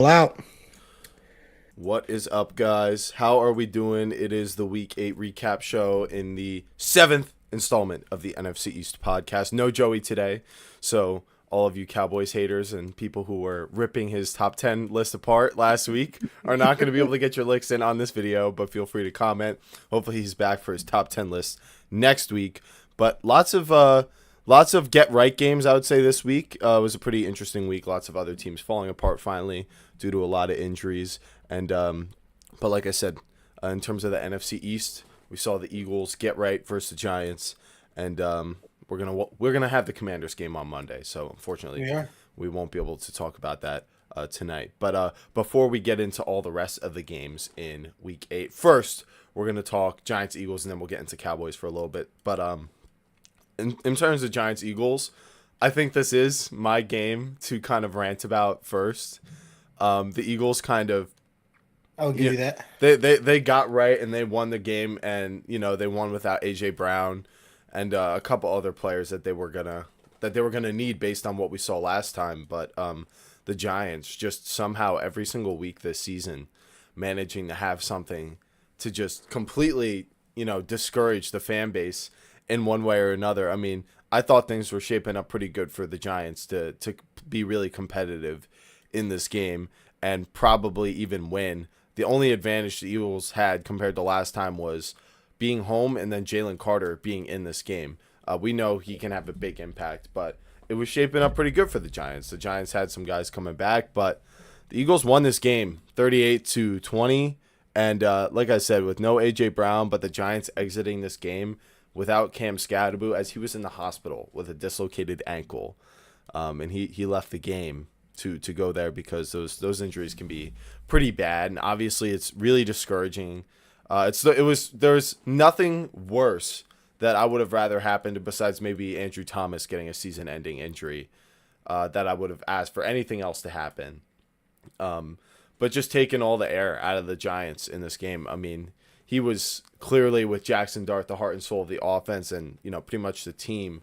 Out. What is up, guys? How are we doing? It is the Week 8 recap show in the 7th installment of the NFC East Podcast. No Joey today, so all of you Cowboys haters and people who were ripping his top 10 list apart last week are not going to be able to get your licks in on this video, but feel free to comment. Hopefully he's back for his top 10 list next week. But lots of get right games, I would say, this week. It was a pretty interesting week. Lots of other teams falling apart finally due to a lot of injuries. And but like I said, in terms of the NFC East, we saw the Eagles get right versus the Giants, and we're gonna have the Commanders game on Monday. So unfortunately, we won't be able to talk about that tonight. But before we get into all the rest of the games in Week 8, first we're gonna talk Giants Eagles, and then we'll get into Cowboys for a little bit. But in terms of Giants Eagles, I think this is my game to kind of rant about first. The Eagles kind of I'll give you that. they got right and they won the game, and they won without AJ Brown and a couple other players that they were gonna need based on what we saw last time. But the Giants just somehow every single week this season managing to have something to just completely discourage the fan base in one way or another. I mean, I thought things were shaping up pretty good for the Giants to be really competitive in this game and probably even win. The only advantage the Eagles had compared to last time was being home and then Jalen Carter being in this game. We know he can have a big impact, but it was shaping up pretty good for the Giants. The Giants had some guys coming back, but the Eagles won this game 38-20. And like I said, with no A.J. Brown, but the Giants exiting this game without Cam Skattebo, as he was in the hospital with a dislocated ankle. And he left the game to go there because those injuries can be pretty bad, and obviously it's really discouraging. There's nothing worse that I would have rather happened besides maybe Andrew Thomas getting a season-ending injury that I would have asked for anything else to happen. But just taking all the air out of the Giants in this game. I mean, he was clearly with Jackson Dart the heart and soul of the offense, and pretty much the team.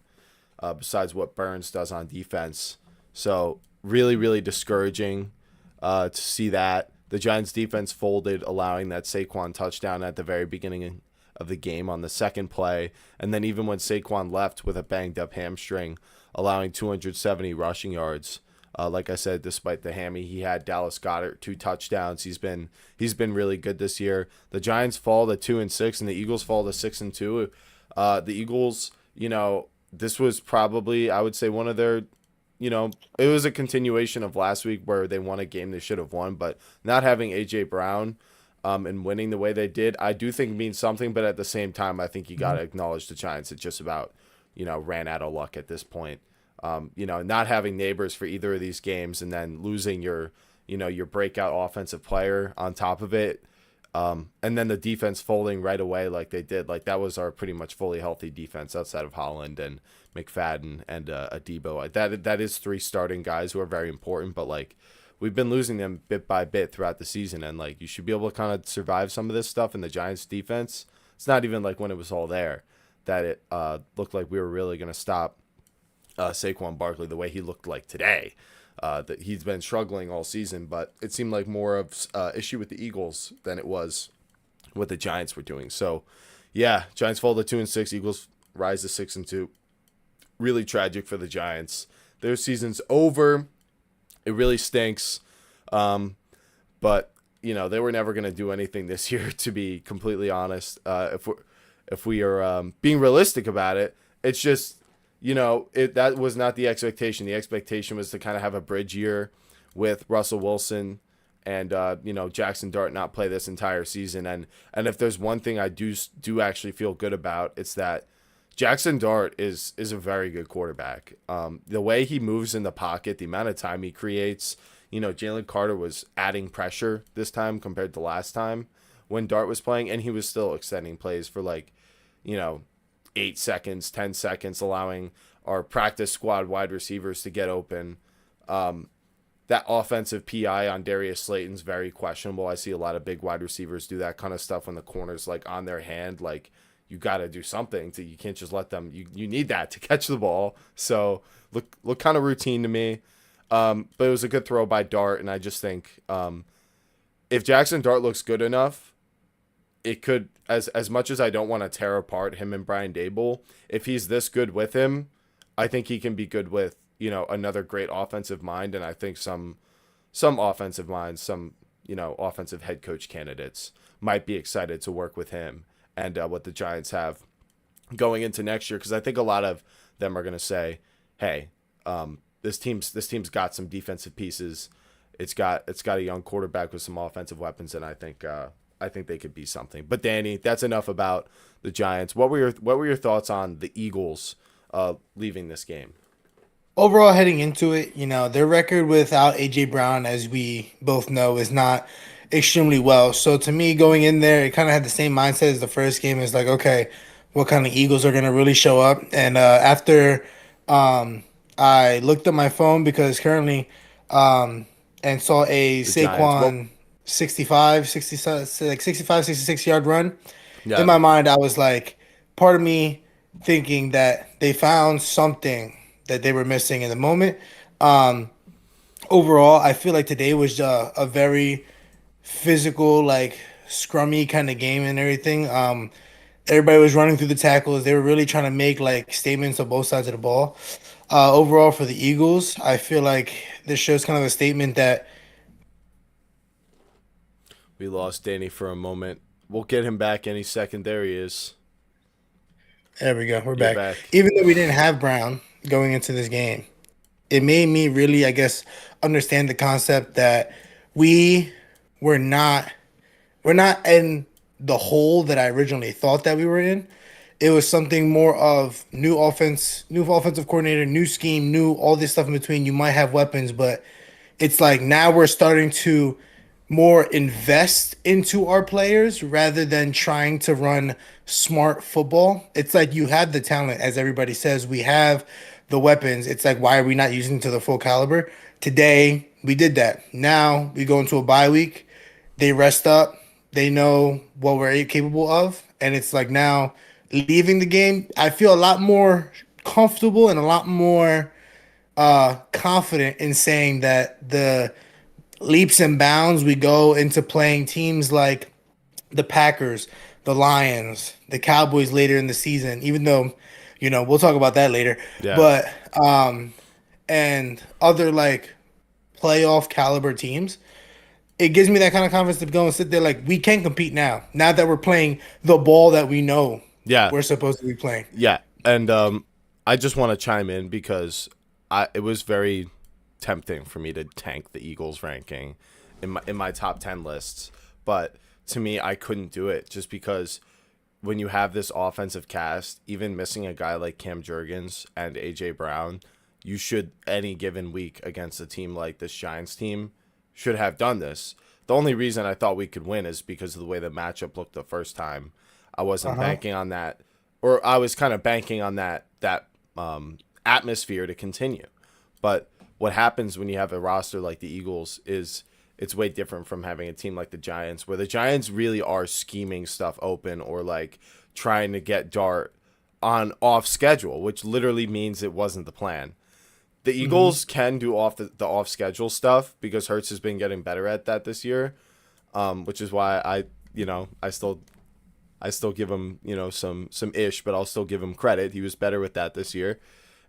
Besides what Burns does on defense, so really, really discouraging to see that. The Giants defense folded, allowing that Saquon touchdown at the very beginning of the game on the second play. And then even when Saquon left with a banged up hamstring, allowing 270 rushing yards. Like I said, despite the hammy, he had Dallas Goedert 2 touchdowns. He's been really good this year. The Giants fall to 2-6, and the Eagles fall to 6-2. The Eagles, this was probably, I would say, one of their it was a continuation of last week where they won a game they should have won, but not having A.J. Brown and winning the way they did, I do think means something, but at the same time, I think you got to acknowledge the Giants had just about, ran out of luck at this point. Not having Neighbors for either of these games and then losing your breakout offensive player on top of it, and then the defense folding right away like they did. Like, that was our pretty much fully healthy defense outside of Holland and McFadden and Adebo. That is 3 starting guys who are very important, but we've been losing them bit by bit throughout the season, and you should be able to kind of survive some of this stuff in the Giants defense. It's not even like when it was all there that it looked like we were really going to stop Saquon Barkley the way he looked like today. That he's been struggling all season, but it seemed like more of issue with the Eagles than it was what the Giants were doing. So, yeah, Giants fall to 2-6. Eagles rise to 6-2. Really tragic for the Giants. Their season's over. It really stinks. But they were never going to do anything this year, to be completely honest. If we are being realistic about it, it's just that was not the expectation. The expectation was to kind of have a bridge year with Russell Wilson and Jackson Dart not play this entire season. And if there's one thing I do actually feel good about, it's that Jackson Dart is a very good quarterback. The way he moves in the pocket, the amount of time he creates, Jalen Carter was adding pressure this time compared to last time when Dart was playing, and he was still extending plays for 8 seconds, 10 seconds, allowing our practice squad wide receivers to get open. That offensive PI on Darius Slayton's very questionable. I see a lot of big wide receivers do that kind of stuff when the corner's on their hand. You got to do something. You can't just let them. You need that to catch the ball. So look kind of routine to me. But it was a good throw by Dart, and I just think if Jackson Dart looks good enough, it could, as much as I don't want to tear apart him and Brian Dable, if he's this good with him, I think he can be good with, another great offensive mind, and I think some offensive minds, some, offensive head coach candidates might be excited to work with him and what the Giants have going into next year, because I think a lot of them are going to say, hey, this team's got some defensive pieces. It's got a young quarterback with some offensive weapons, and I think they could be something. But Danny, that's enough about the Giants. What were your thoughts on the Eagles leaving this game? Overall, heading into it, their record without AJ Brown, as we both know, is not extremely well. So to me, going in there, it kind of had the same mindset as the first game. It's like, okay, what kind of Eagles are going to really show up? And after I looked at my phone because currently and saw a The Giants. Well, Saquon 65, 66, like 65, 66 yard run. In yeah, my mind, I was like, part of me thinking that they found something that they were missing in the moment. Um, Overall, I feel like today was a very physical, like scrummy kind of game and everything. Everybody was running through the tackles. They were really trying to make like statements on both sides of the ball. Overall, for the Eagles, I feel like this shows kind of a statement that we lost Danny for a moment. We'll get him back any second. There he is. there we go, we're You're back. back. Even though we didn't have Brown going into this game, it made me really, I guess, understand the concept that we were not we're not in the hole that I originally thought that we were in. It was something more of new offense, new offensive coordinator, new scheme, new all this stuff in between. You might have weapons, but it's like now we're starting to more invest into our players rather than trying to run smart football. It's like you have the talent, as everybody says, we have the weapons. It's like, why are we not using to the full caliber? Today, we did that. Now we go into a bye week. They rest up. They know what we're capable of. And it's like now leaving the game, I feel a lot more comfortable and a lot more confident in saying that the leaps and bounds we go into playing teams like the Packers, the Lions, the Cowboys later in the season, even though, we'll talk about that later. Yeah. But and other like playoff caliber teams, it gives me that kind of confidence to go and sit there like we can compete now. Now that we're playing the ball that we know Yeah. we're supposed to be playing. Yeah. And I just want to chime in because it was very tempting for me to tank the Eagles ranking in my top 10 lists, but to me I couldn't do it just because when you have this offensive cast, even missing a guy like Cam Jurgens and AJ Brown, you should any given week against a team like this Giants team should have done this. The only reason I thought we could win is because of the way the matchup looked the first time. I wasn't Uh-huh. banking on that, or I was kind of banking on that atmosphere to continue. But what happens when you have a roster like the Eagles is it's way different from having a team like the Giants, where the Giants really are scheming stuff open or like trying to get Dart on off schedule, which literally means it wasn't the plan. The Eagles can do the off schedule stuff because Hurts has been getting better at that this year, which is why I still give him some ish, but I'll still give him credit. He was better with that this year,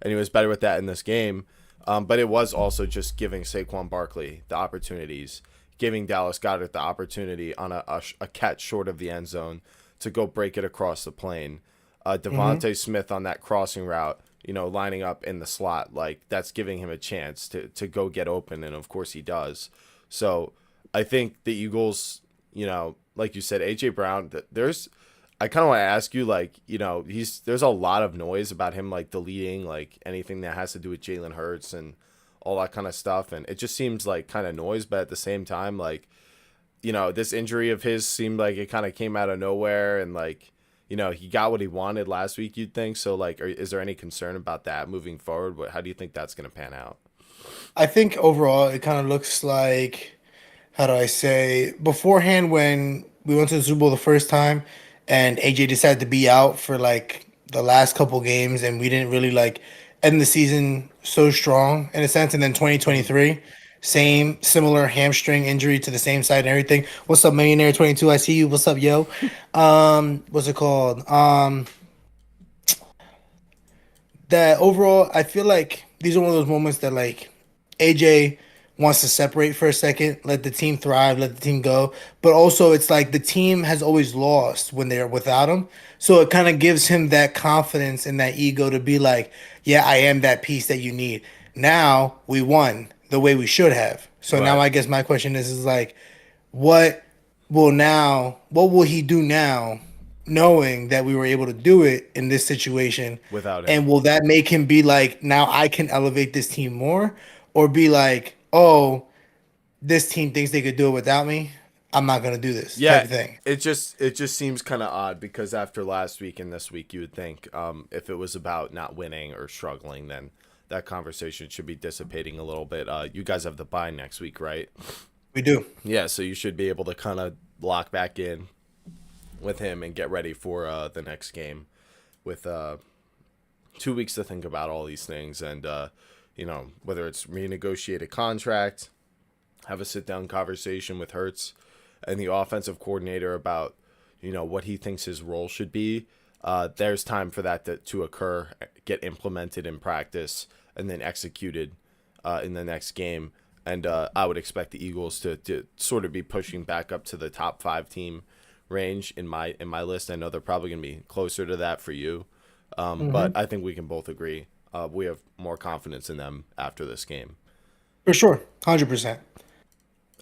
and he was better with that in this game. But it was also just giving Saquon Barkley the opportunities, giving Dallas Goedert the opportunity on a catch short of the end zone to go break it across the plane. Devontae Smith on that crossing route, lining up in the slot, like that's giving him a chance to go get open, and of course he does. So I think the Eagles, like you said, AJ Brown, I kind of want to ask you, like, there's a lot of noise about him, like deleting like anything that has to do with Jalen Hurts and all that kind of stuff, and it just seems like kind of noise, but at the same time, like, this injury of his seemed like it kind of came out of nowhere, and like, he got what he wanted last week, you'd think. So like, is there any concern about that moving forward? How do you think that's going to pan out? I think overall it kind of looks like, how do I say, beforehand when we went to the Super Bowl the first time and AJ decided to be out for like the last couple games and we didn't really like end the season so strong in a sense, and then Mhm. 2023, same similar hamstring injury to the same side and everything. What's up, Millionaire 22? I see you. What's up, yo? What's it called? That overall, I feel like these are one of those moments that like AJ wants to separate for a second, let the team thrive, let the team go. But also, it's like the team has always lost when they're without him. So it kind of gives him that confidence and that ego to be like, yeah, I am that piece that you need. Now we won the way we should have. So now Right. I guess my question is like, what what will he do now, knowing that we were able to do it in this situation? Without him. And will that make him be like, now I can elevate this team more? Or be like, oh, this team thinks they could do it without me. I'm not gonna do this type Yeah, of thing. it just seems kind of odd because after last week and this week, you would think if it was about not winning or struggling, then that conversation should be dissipating a little bit. You guys have the bye next week, right? We do. Yeah, so you should be able to kind of lock back in with him and get ready for the next game with 2 weeks to think about all these things and whether it's renegotiate a contract, have a sit down conversation with Hertz and the offensive coordinator about what he thinks his role should be. There's time for that to occur, get implemented in practice, and then executed in the next game. And I would expect the Eagles to sort of be pushing back up to the top 5 team range in my list. I know they're probably going to be closer to that for you, but Hmm. I think we can both agree we have more confidence in them after this game. For sure. 100%.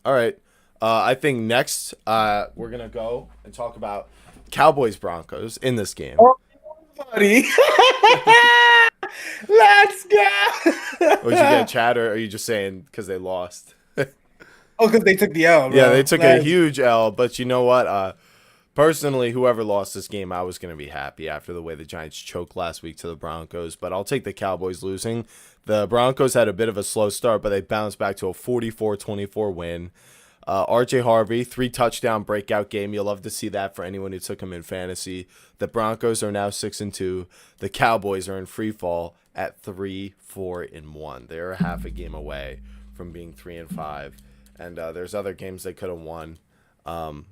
All right. I think next we're gonna go and talk about Cowboys Broncos in this game. Oh, buddy. Let's Or did you get a go. chat, or are you just saying because they lost? Oh, because they took the L, Yeah, they bro. took a huge L, but you know what? Personally, whoever lost this game, I was gonna be happy after the way the Giants choked last week to the Broncos. But I'll take the Cowboys losing. The Broncos had a bit of a slow start, but they bounced back to a 44-24 win. RJ Harvey, 3 touchdown breakout game. You'll love to see that for anyone who took him in fantasy. The Broncos are now 6-2. The Cowboys are in free fall at 3-4-1. They're a half a game away from being 3-5. And there's other games they could have won. And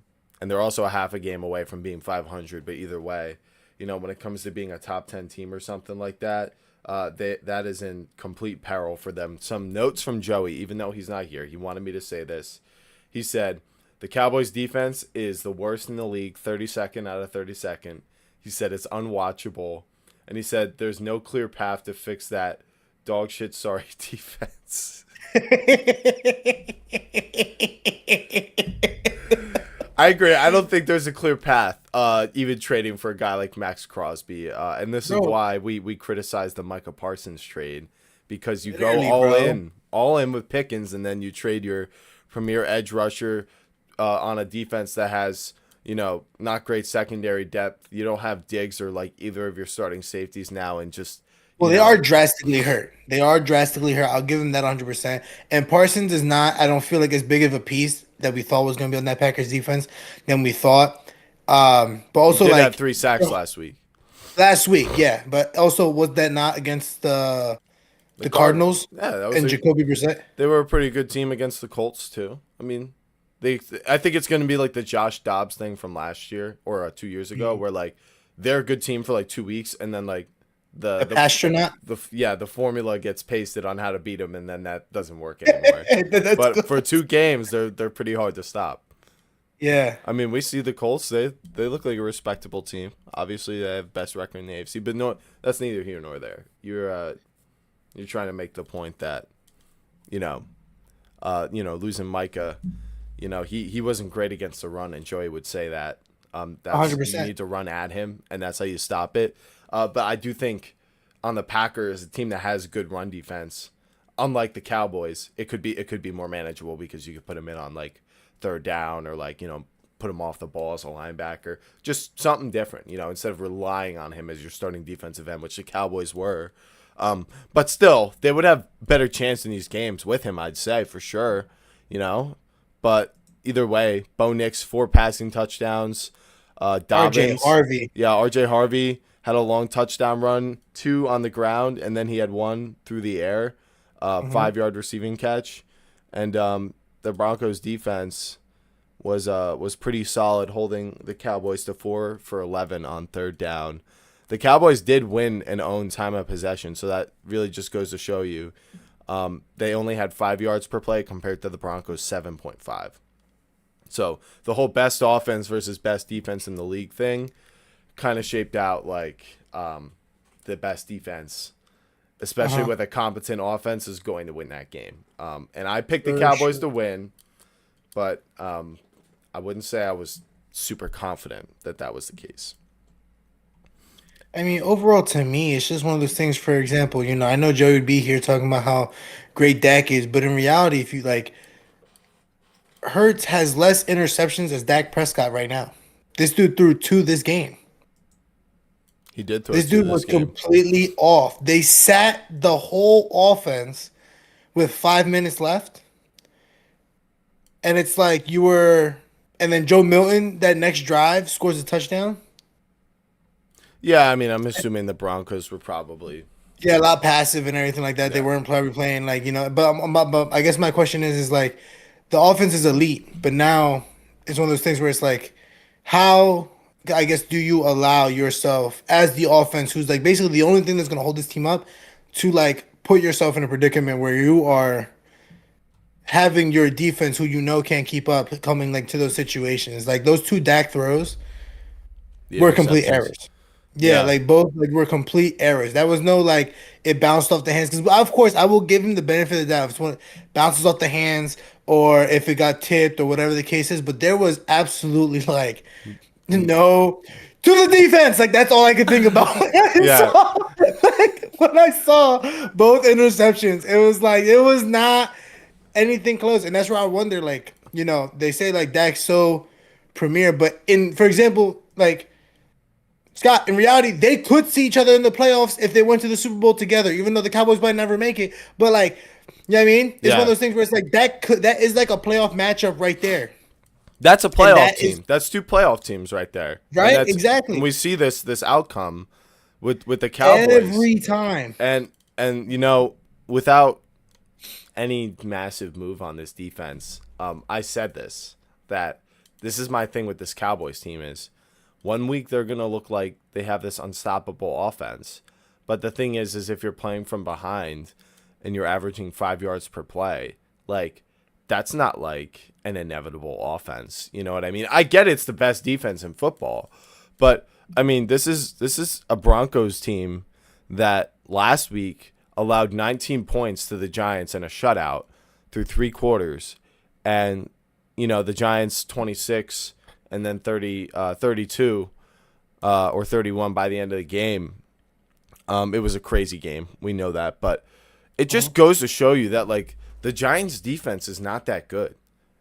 they're also a half a game away from being 500. But either way, when it comes to being a top 10 team or something like that, that is in complete peril for them. Some notes from Joey, even though he's not here. He wanted me to say this. He said, the Cowboys defense is the worst in the league, 32nd out of 32nd. He said it's unwatchable. And he said there's no clear path to fix that dog shit sorry defense. I agree. I don't think there's a clear path, even trading for a guy like Max Crosby. And this is Bro, why we criticize the Micah Parsons trade, because you go literally, bro. all in with Pickens, and then you trade your premier edge rusher on a defense that has, not great secondary depth. You don't have Diggs or like either of your starting safeties now, and just, Well, they are drastically hurt. They are drastically hurt. I'll give them that 100%. And Parsons is not, I don't feel like as big of a piece that we thought was going to be on that Packers defense than we thought. But he also, did have like, 3 sacks last week. last week, yeah. But also, was that not against The the Cardinals. Cardinals Yeah, that was and a Jacoby Brissett? they were a pretty good team against the Colts too. I mean, I think it's going to be like the Josh Dobbs thing from last year or 2 years ago, Mhm. where like they're a good team for like 2 weeks, and then like the The the astronaut. the formula gets pasted on how to beat them, and then that doesn't work anymore. That's But good. for 2 games, they're pretty hard to stop. Yeah. I mean, we see the Colts; they look like a respectable team. Obviously, they have best record in the AFC, but no, that's neither here nor there. You're trying to make the point that, you know, losing Micah, he wasn't great against the run, and Joey would say that. That's you 100%. need to run at him, and that's how you stop it. But I do think on the Packers, a team that has good run defense, unlike the Cowboys, it could be more manageable because you could put him in on like third down or like put him off the ball as a linebacker, just something different, instead of relying on him as your starting defensive end, which the Cowboys were. But still, they would have better chance in these games with him, I'd say, for sure. You know, but either way, Bo Nix 4 passing touchdowns. RJ Dobbins, Harvey. yeah, RJ Harvey had a long touchdown run, 2 on the ground, and then he had 1 through the air, 5-yard receiving catch. And the Broncos defense was pretty solid, holding the Cowboys to 4 for 11 on 3rd down. The Cowboys did win and own time of possession, so that really just goes to show you they only had 5 yards per play compared to the Broncos' 7.5. So the whole best offense versus best defense in the league thing kind of shaped out like the best defense, especially with a competent offense, is going to win that game. And I picked the Cowboys to win, but I wouldn't say I was super confident that that was the case. I mean, overall, to me, it's just one of those things. For example, I know Joey would be here talking about how great Dak is, but in reality, if you like, Hurts has less interceptions as Dak Prescott right now. This dude threw 2 this game. He did throw This dude was game. completely off. They sat the whole offense with 5 minutes left. And it's like and then Joe Milton, that next drive, scores a touchdown. Yeah, I mean, I'm assuming the Broncos were probably... Yeah, a lot passive and everything like that. Yeah. They weren't probably playing but I guess my question is like, the offense is elite, but now it's one of those things where it's like, how, I guess, do you allow yourself as the offense, who's like basically the only thing that's going to hold this team up, to like put yourself in a predicament where you are having your defense, who can't keep up, coming like to those situations. Like those 2 Dak throws were complete errors. Yeah, like both were complete errors. That was no like it bounced off the hands. Because of course I will give him the benefit of the doubt if it bounces off the hands or if it got tipped or whatever the case is. But there was absolutely like no to the defense. Like that's all I could think about. When I saw both interceptions, it was like it was not anything close. And that's where I wonder, like, they say like Dak's so premier, but for example, like Scott, in reality, they could see each other in the playoffs if they went to the Super Bowl together, even though the Cowboys might never make it. But like, you know what I mean? It's one of those things where it's like that is like a playoff matchup right there. That's a playoff team. That's 2 playoff teams right there. Right? Exactly. And we see this outcome with the Cowboys every time. And without any massive move on this defense, I said that this is my thing with this Cowboys team is 1 week they're going to look like they have this unstoppable offense. But the thing is if you're playing from behind and you're averaging 5 yards per play, like that's not like an inevitable offense. You know what I mean? I get it's the best defense in football, but I mean, this is a Broncos team that last week allowed 19 points to the Giants in a shutout through 3 quarters. And, the Giants 26 and then 32 or 31 by the end of the game. It was a crazy game. We know that. But it just goes to show you that, like, the Giants' defense is not that good.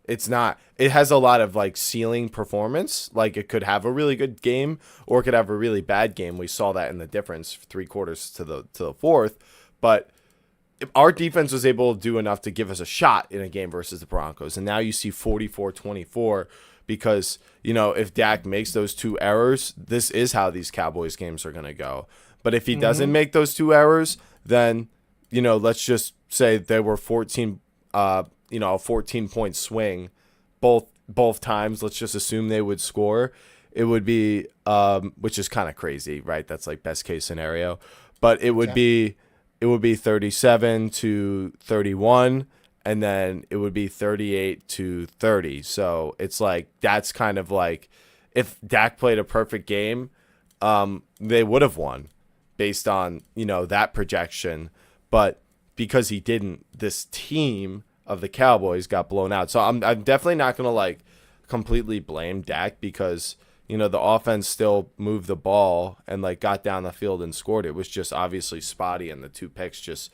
It's not. It has a lot of, like, ceiling performance. Like, it could have a really good game or it could have a really bad game. We saw that in the difference 3 quarters to the fourth. But if our defense was able to do enough to give us a shot in a game versus the Broncos. And now you see 44-24 because, if Dak makes those 2 errors, this is how these Cowboys games are going to go. But if he doesn't make those 2 errors, then, let's just say they were 14, a 14-point swing both times. Let's just assume they would score. It would be, which is kind of crazy, right? That's like best case scenario. But it would be 37-31, and then it would be 38-30. So it's like that's kind of like if Dak played a perfect game, they would have won based on that projection. But because he didn't, this team of the Cowboys got blown out. So I'm definitely not gonna like completely blame Dak because the offense still moved the ball and like got down the field and scored. It was just obviously spotty, and the 2 picks just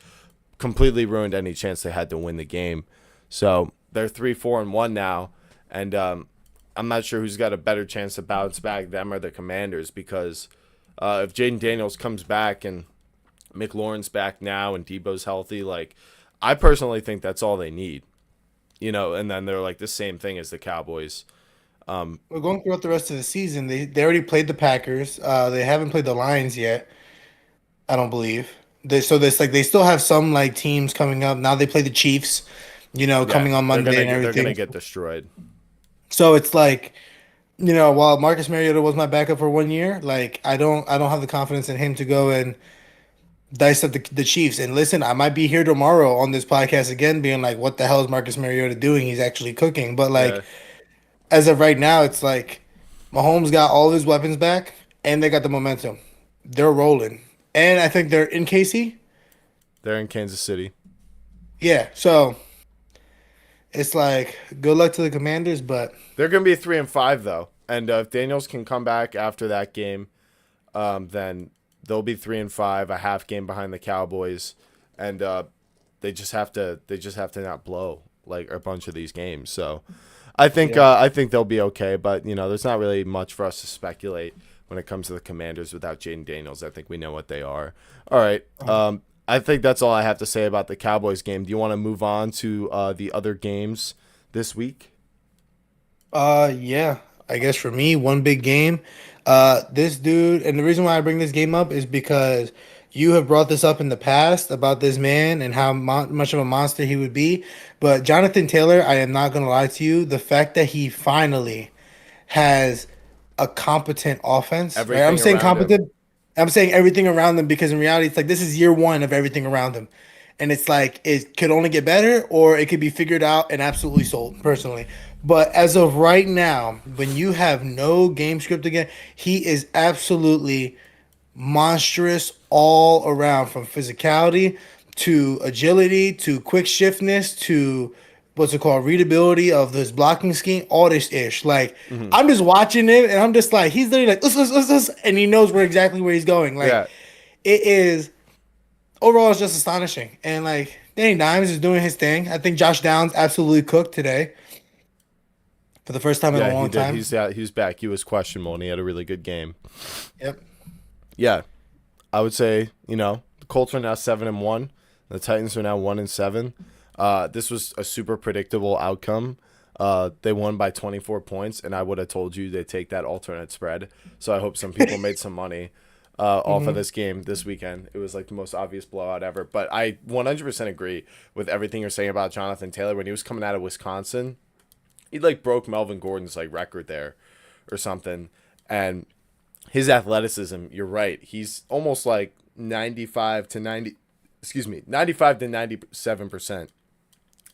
completely ruined any chance they had to win the game. So they're 3-4-1 now, and I'm not sure who's got a better chance to bounce back, them or the Commanders, because if Jaden Daniels comes back and McLaurin's back now and Debo's healthy, like I personally think that's all they need, and then they're like the same thing as the Cowboys. We're going throughout the rest of the season. They already played the Packers. They haven't played the Lions yet. I don't believe. So this like they still have some like teams coming up. Now they play the Chiefs, Yeah, coming on Monday and they're gonna everything. get destroyed. So it's like, while Marcus Mariota was my backup for 1 year, like I don't have the confidence in him to go and dice up the Chiefs. And listen, I might be here tomorrow on this podcast again, being like, "What the hell is Marcus Mariota doing? He's actually cooking." But Yeah, like as of right now, it's like Mahomes got all of his weapons back, and they got the momentum. They're rolling, and I think they're in KC. they're in Kansas City. Yeah, so it's like good luck to the Commanders, but They're gonna be 3-5 though, and if Daniels can come back after that game, then they'll be 3-5, a half game behind the Cowboys, and they just have to not blow like a bunch of these games. So yeah, I think they'll be okay, but there's not really much for us to speculate when it comes to the Commanders without Jaden Daniels. I think we know what they are. All right. I think that's all I have to say about the Cowboys game. Do you want to move on to the other games this week? yeah. I guess for me, one big game. This dude, and the reason why I bring this game up is because you have brought this up in the past about this man and how much of a monster he would be. But Jonathan Taylor, I am not gonna lie to you, the fact that he finally has a competent offense. Right? I'm Everything saying around him. competent. I'm saying everything around them because in reality, it's like this is year one of everything around them. And it's like it could only get better or it could be figured out and absolutely sold, personally. But as of right now, when you have no game script again, he is absolutely monstrous all around from physicality to agility to quick shiftness to what's it called readability of this blocking scheme, all this ish. Like Hmm. I'm just watching it and I'm just like he's literally like and he knows exactly where he's going. Like Yeah. it is overall it's just astonishing. And like Danny Dimes is doing his thing. I think Josh Downs absolutely cooked today for the first time in a Yeah, he long did. time. He's back. He was questionable, and he had a really good game. Yep. Yeah, I would say the Colts are now 7-1. The Titans are now 1-7. This was a super predictable outcome. They won by 24 points, and I would have told you they take that alternate spread. So I hope some people made some money off of Hmm. this game this weekend. It was like the most obvious blowout ever. But I 100% agree with everything you're saying about Jonathan Taylor. When he was coming out of Wisconsin, he like broke Melvin Gordon's like record there or something. And his athleticism, you're right. He's almost like 95 to 97%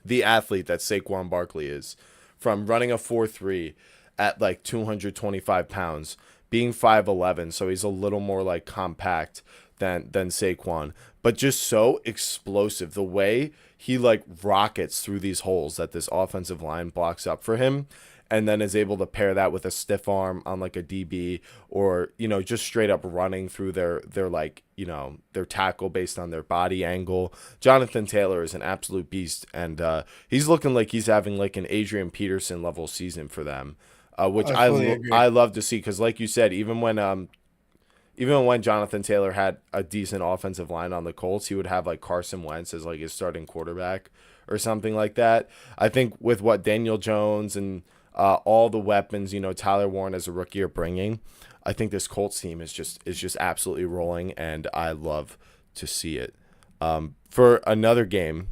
the athlete that Saquon Barkley is, from running a 4.3 at like 225 pounds, being 5'11, so he's a little more like compact than Saquon, but just so explosive. The way he like rockets through these holes that this offensive line blocks up for him, and then is able to pair that with a stiff arm on like a DB, or just straight up running through their like their tackle based on their body angle. Jonathan Taylor is an absolute beast, and he's looking like he's having like an Adrian Peterson level season for them, which I fully agree. I love to see, because like you said, even when Jonathan Taylor had a decent offensive line on the Colts, he would have like Carson Wentz as like his starting quarterback or something like that. I think with what Daniel Jones and all the weapons, Tyler Warren as a rookie are bringing, I think this Colts team is just absolutely rolling, and I love to see it. For another game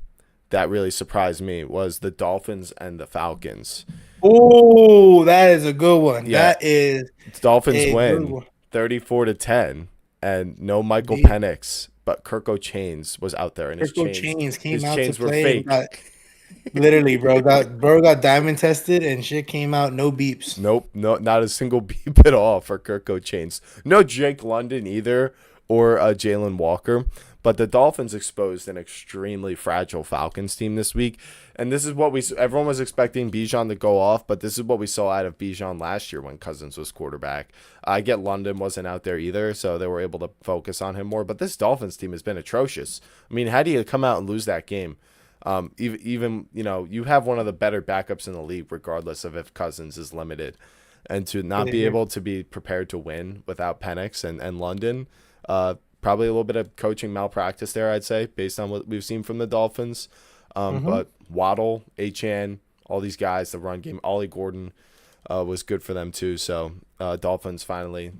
that really surprised me was the Dolphins and the Falcons. Oh, that is a good one. Yeah, That is Dolphins a good win one. 34-10, and no Michael The Penix, but Kirko Chains was out there, and Crypto Chains came his out to chains were play and fake. got literally, bro got diamond tested and shit came out no beeps. Nope, no, not a single beep at all for Kirko Chains. No Jake London either, or Jalen Walker. But the Dolphins exposed an extremely fragile Falcons team this week, and this is what everyone was expecting Bijan to go off, but this is what we saw out of Bijan last year when Cousins was quarterback. I get London wasn't out there either, so they were able to focus on him more. But this Dolphins team has been atrocious. I mean, how do you come out and lose that game? Even you have one of the better backups in the league, regardless of if Cousins is limited, and to not be able to be prepared to win without Penix and London, probably a little bit of coaching malpractice there, I'd say, based on what we've seen from the Dolphins. Mm-hmm. But Waddle, Achane, all these guys, the run game, Ollie Gordon, was good for them too. So Dolphins finally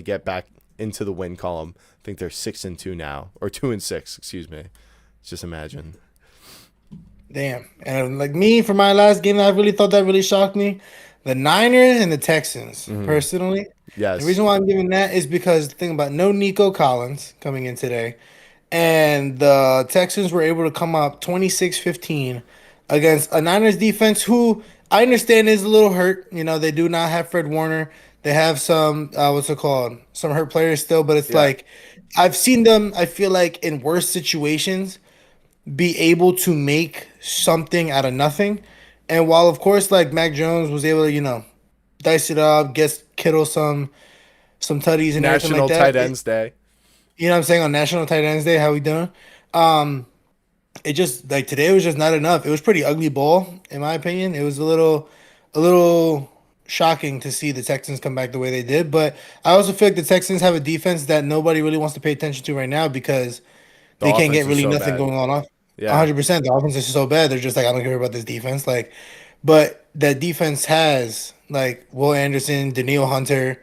get back into the win column. I think they're 6-2 now, or 2-6. Excuse me. Just imagine. Damn. And like me, for my last game, I really thought that really shocked me. The Niners and the Texans, personally. The Yes. reason why I'm giving that is because the thing about no Nico Collins coming in today, and the Texans were able to come up 26-15 against a Niners defense who I understand is a little hurt. You know, they do not have Fred Warner. They have some, what's it called? Some hurt players still, but it's Yeah. like I've seen them, I feel like, in worse situations be able to make something out of nothing. And while of course like Mac Jones was able to, dice it up, get Kittle some tutties and everything National like that. Tight Ends Day. You know what I'm saying? On National Tight Ends Day, how we doing? It just like today was just not enough. It was pretty ugly ball, in my opinion. It was a little shocking to see the Texans come back the way they did. But I also feel like the Texans have a defense that nobody really wants to pay attention to right now because The they can't offense get is really so nothing bad. going on off. Yeah. 100%. The offense is so bad. They're just like, I don't care about this defense. Like, but that defense has like Will Anderson, Daniil Hunter,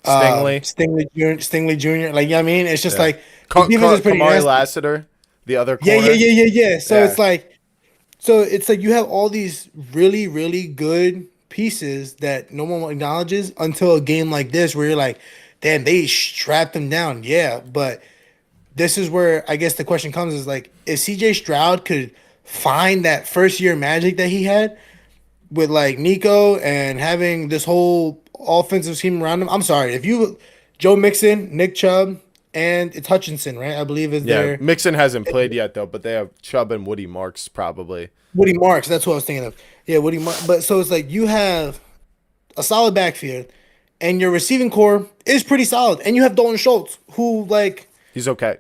Stingley. Stingley Jr. Like, you know what I mean? It's just Yeah. like the defense is pretty Kamari nasty. Lassiter, the other Yeah, corner. yeah. So Yeah. it's like you have all these really, really good pieces that no one acknowledges until a game like this where you're like, damn, they strapped them down. Yeah, but this is where I guess the question comes is like, if CJ Stroud could find that first year magic that he had with like Nico and having this whole offensive scheme around him. I'm sorry, if you Joe Mixon, Nick Chubb, and it's Hutchinson, right? I believe is Yeah, their Mixon hasn't played yet though, but they have Chubb and Woody Marks probably. Woody Marks. That's what I was thinking of. Yeah, Woody Marks. But so it's like you have a solid backfield, and your receiving core is pretty solid, and you have Dalton Schultz, who like He's okay.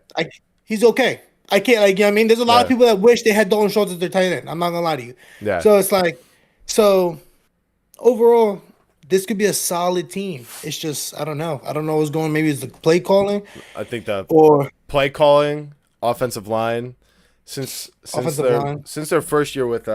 he's okay. I can't like, you know what I mean? There's a lot of Yeah. people that wish they had Dalton Schultz as their tight end. I'm not gonna lie to you. Yeah. So it's like, so overall, this could be a solid team. It's just I don't know. I don't know what's going. Maybe it's the play calling I think the or play calling, offensive line, since offensive their line. since their first year with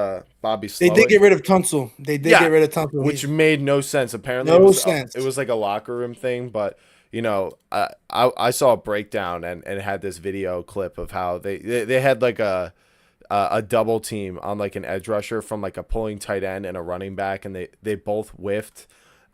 Bobby They Slowick, did get rid of Tunsil. They did Yeah, get rid of Tunsil. which made no sense. Apparently, No it was, sense. It was like a locker room thing, but I saw a breakdown and it had this video clip of how they had like a double team on like an edge rusher from like a pulling tight end and a running back, and they both whiffed,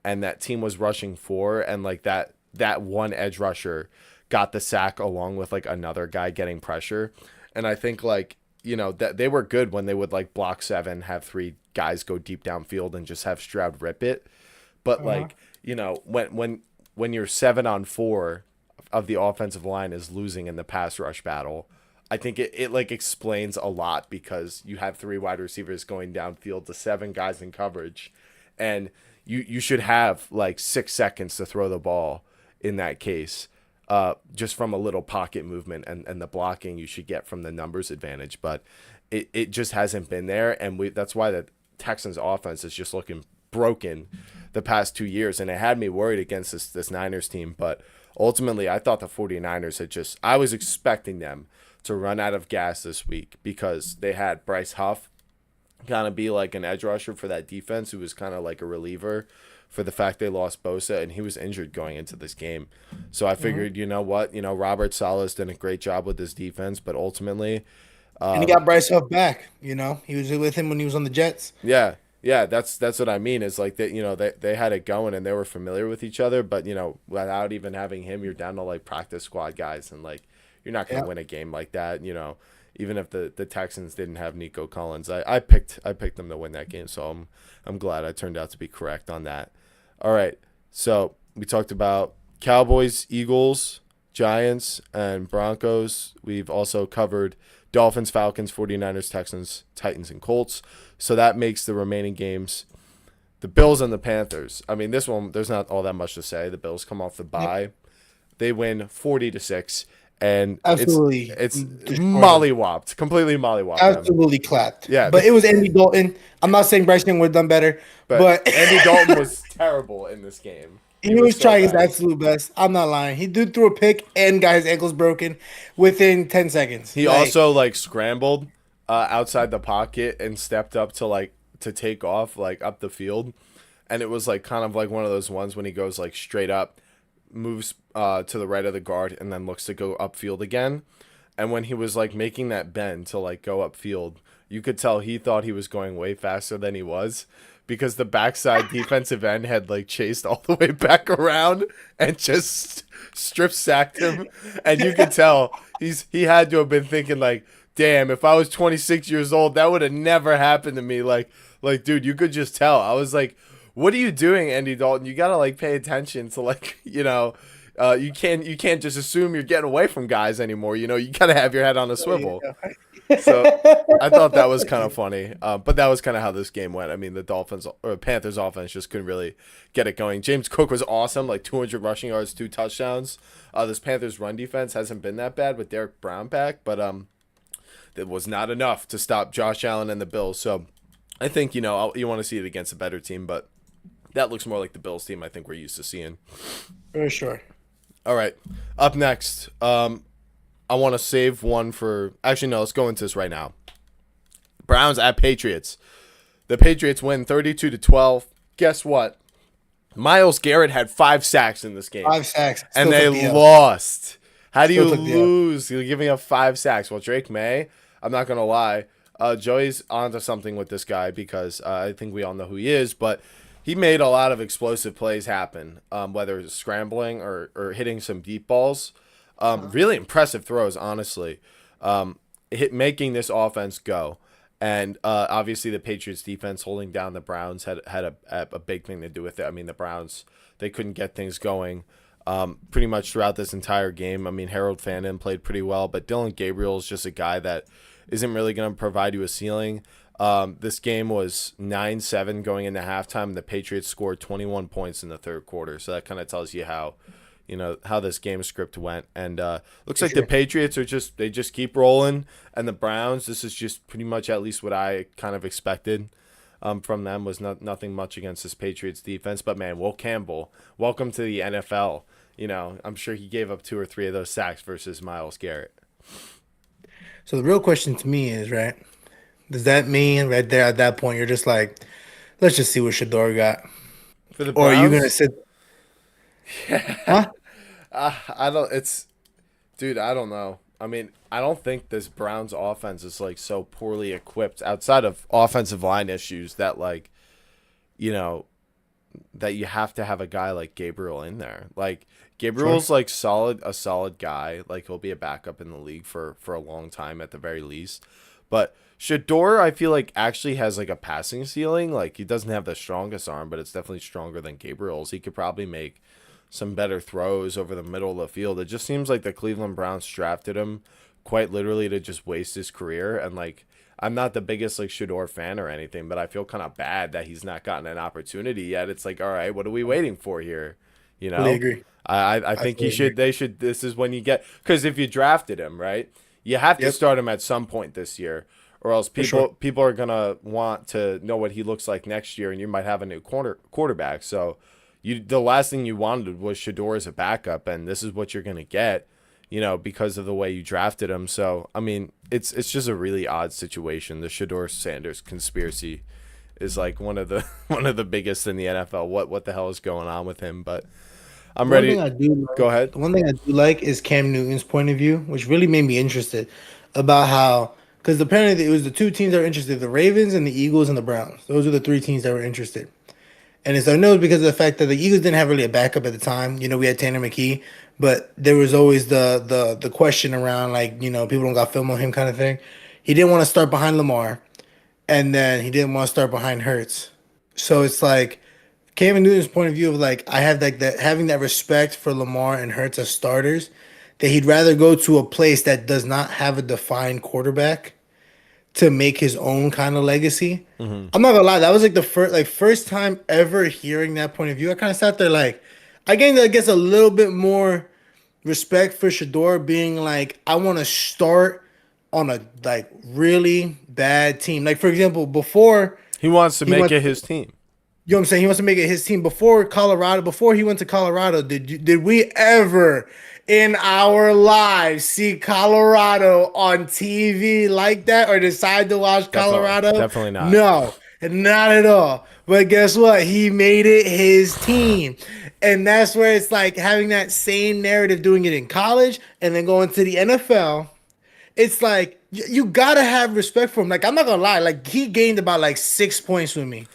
and that team was rushing four, and like that one edge rusher got the sack along with like another guy getting pressure, and I think like that they were good when they would like block seven, have three guys go deep downfield and just have Stroud rip it, but like when you're 7-on-4 of the offensive line is losing in the pass rush battle, I think it like explains a lot because you have three wide receivers going downfield to seven guys in coverage, and you should have like 6 seconds to throw the ball in that case, just from a little pocket movement and the blocking you should get from the numbers advantage, but it just hasn't been there, and that's why the Texans offense is just looking broken the past 2 years, and it had me worried against this Niners team. But ultimately I thought the 49ers I was expecting them to run out of gas this week because they had Bryce Huff kind of be like an edge rusher for that defense who was kind of like a reliever for the fact they lost Bosa, and he was injured going into this game. So I figured, you know what, Robert Saleh's done a great job with this defense, but ultimately and he got Bryce Huff back. He was with him when he was on the Jets. Yeah, that's what I mean. Is like that, they had it going and they were familiar with each other, but without even having him, you're down to like practice squad guys, and like you're not gonna win a game like that. Even if the Texans didn't have Nico Collins, I picked them to win that game, so I'm glad I turned out to be correct on that. All right, so we talked about Cowboys, Eagles, Giants, and Broncos. We've also covered Dolphins, Falcons, 49ers, Texans, Titans, and Colts. So that makes the remaining games the Bills and the Panthers. I mean, this one, there's not all that much to say. The Bills come off the bye. They win 40-6. And Absolutely. it's mollywopped, completely mollywopped. Absolutely clapped. Yeah. But it was Andy Dalton. I'm not saying Bryce Young would have done better, but Andy Dalton was terrible in this game. He was so trying his bad. absolute best. I'm not lying. He did throw a pick and got his ankles broken within 10 seconds. He also like scrambled outside the pocket and stepped up to take off like up the field. and it was like kind of like one of those ones when he goes like straight up, moves to the right of the guard, and then looks to go upfield again. And when he was like making that bend to like go upfield, you could tell he thought he was going way faster than he was, because the backside defensive end had like chased all the way back around and just strip sacked him. And you could tell he had to have been thinking like, damn, if I was 26 years old, that would have never happened to me. Like, dude, you could just tell. I was like, what are you doing, Andy Dalton? You gotta like pay attention to like, you can't just assume you're getting away from guys anymore. You gotta have your head on a swivel. So I thought that was kind of funny. But that was kind of how this game went. I mean, the Panthers offense just couldn't really get it going. James Cook was awesome, like 200 rushing yards, 2 touchdowns. This Panthers run defense hasn't been that bad with Derek Brown back, but it was not enough to stop Josh Allen and the Bills. So I think, you want to see it against a better team, but that looks more like the Bills team I think we're used to seeing. For sure. All right. Up next, I want to save one for... Actually, no, let's go into this right now. Browns at Patriots. The Patriots win 32-12. Guess what? Myles Garrett had 5 sacks in this game. 5 sacks. And they lost. How do you lose? You're giving up 5 sacks. Well, Drake May, I'm not going to lie. Joey's onto something with this guy because I think we all know who he is, but he made a lot of explosive plays happen, whether it's scrambling or hitting some deep balls. Really impressive throws, honestly. Making this offense go. And obviously the Patriots defense holding down the Browns had a big thing to do with it. I mean, the Browns, they couldn't get things going pretty much throughout this entire game. I mean, Harold Fandon played pretty well, but Dylan Gabriel is just a guy that isn't really going to provide you a ceiling. This game was 9-7 going into halftime, and the Patriots scored 21 points in the third quarter. So that kind of tells you how this game script went. And looks like the Patriots they just keep rolling, and the Browns, this is just pretty much at least what I kind of expected from them, was nothing much against this Patriots defense. But man, Will Campbell, welcome to the NFL. I'm sure he gave up 2 or 3 of those sacks versus Myles Garrett. So the real question to me is, right, does that mean right there at that point you're just like, let's just see what Shador got? For the Browns? Or are you going to sit? Yeah. Huh? I don't know. I mean, I don't think this Browns offense is like so poorly equipped outside of offensive line issues that like, that you have to have a guy like Gabriel in there. Like Gabriel's like a solid guy. Like he'll be a backup in the league for a long time at the very least. But Shador, I feel like actually has like a passing ceiling. Like he doesn't have the strongest arm, but it's definitely stronger than Gabriel's. He could probably make some better throws over the middle of the field. It just seems like the Cleveland Browns drafted him quite literally to just waste his career. And like, I'm not the biggest like Shador fan or anything, but I feel kind of bad that he's not gotten an opportunity yet. It's like, all right, what are we waiting for here? I agree. I think this is when you get, because if you drafted him, right, you have to start him at some point this year, or else people are going to want to know what he looks like next year, and you might have a new quarterback. So the last thing you wanted was Shador as a backup, and this is what you're going to get, because of the way you drafted him. So, I mean, it's just a really odd situation. The Shador Sanders conspiracy is like one of the biggest in the NFL. What the hell is going on with him? But I'm ready. Go ahead. The one thing I do like is Cam Newton's point of view, which really made me interested about how, because apparently it was the 2 teams that were interested, the Ravens and the Eagles and the Browns. Those were the 3 teams that were interested. And it's, I know, because of the fact that the Eagles didn't have really a backup at the time. We had Tanner McKee, but there was always the question around, like, people don't got film on him kind of thing. He didn't want to start behind Lamar, and then he didn't want to start behind Hurts. So it's like Cam Newton's point of view of like, I have like that, having that respect for Lamar and Hurts as starters, that he'd rather go to a place that does not have a defined quarterback to make his own kind of legacy. Mm-hmm. I'm not gonna lie, that was like the first time ever hearing that point of view. I kind of sat there like, I gained, I guess, a little bit more respect for Shador being like, I want to start on a like really bad team. Like, for example, before he wants to make it his team. You know what I'm saying? He wants to make it his team. Before he went to Colorado, did we ever in our lives see Colorado on TV like that, or decide to watch Colorado? Definitely not. No, not at all. But guess what? He made it his team. And that's where it's like having that same narrative, doing it in college and then going to the NFL. It's like you gotta have respect for him. Like, I'm not gonna lie, like he gained about like 6 points with me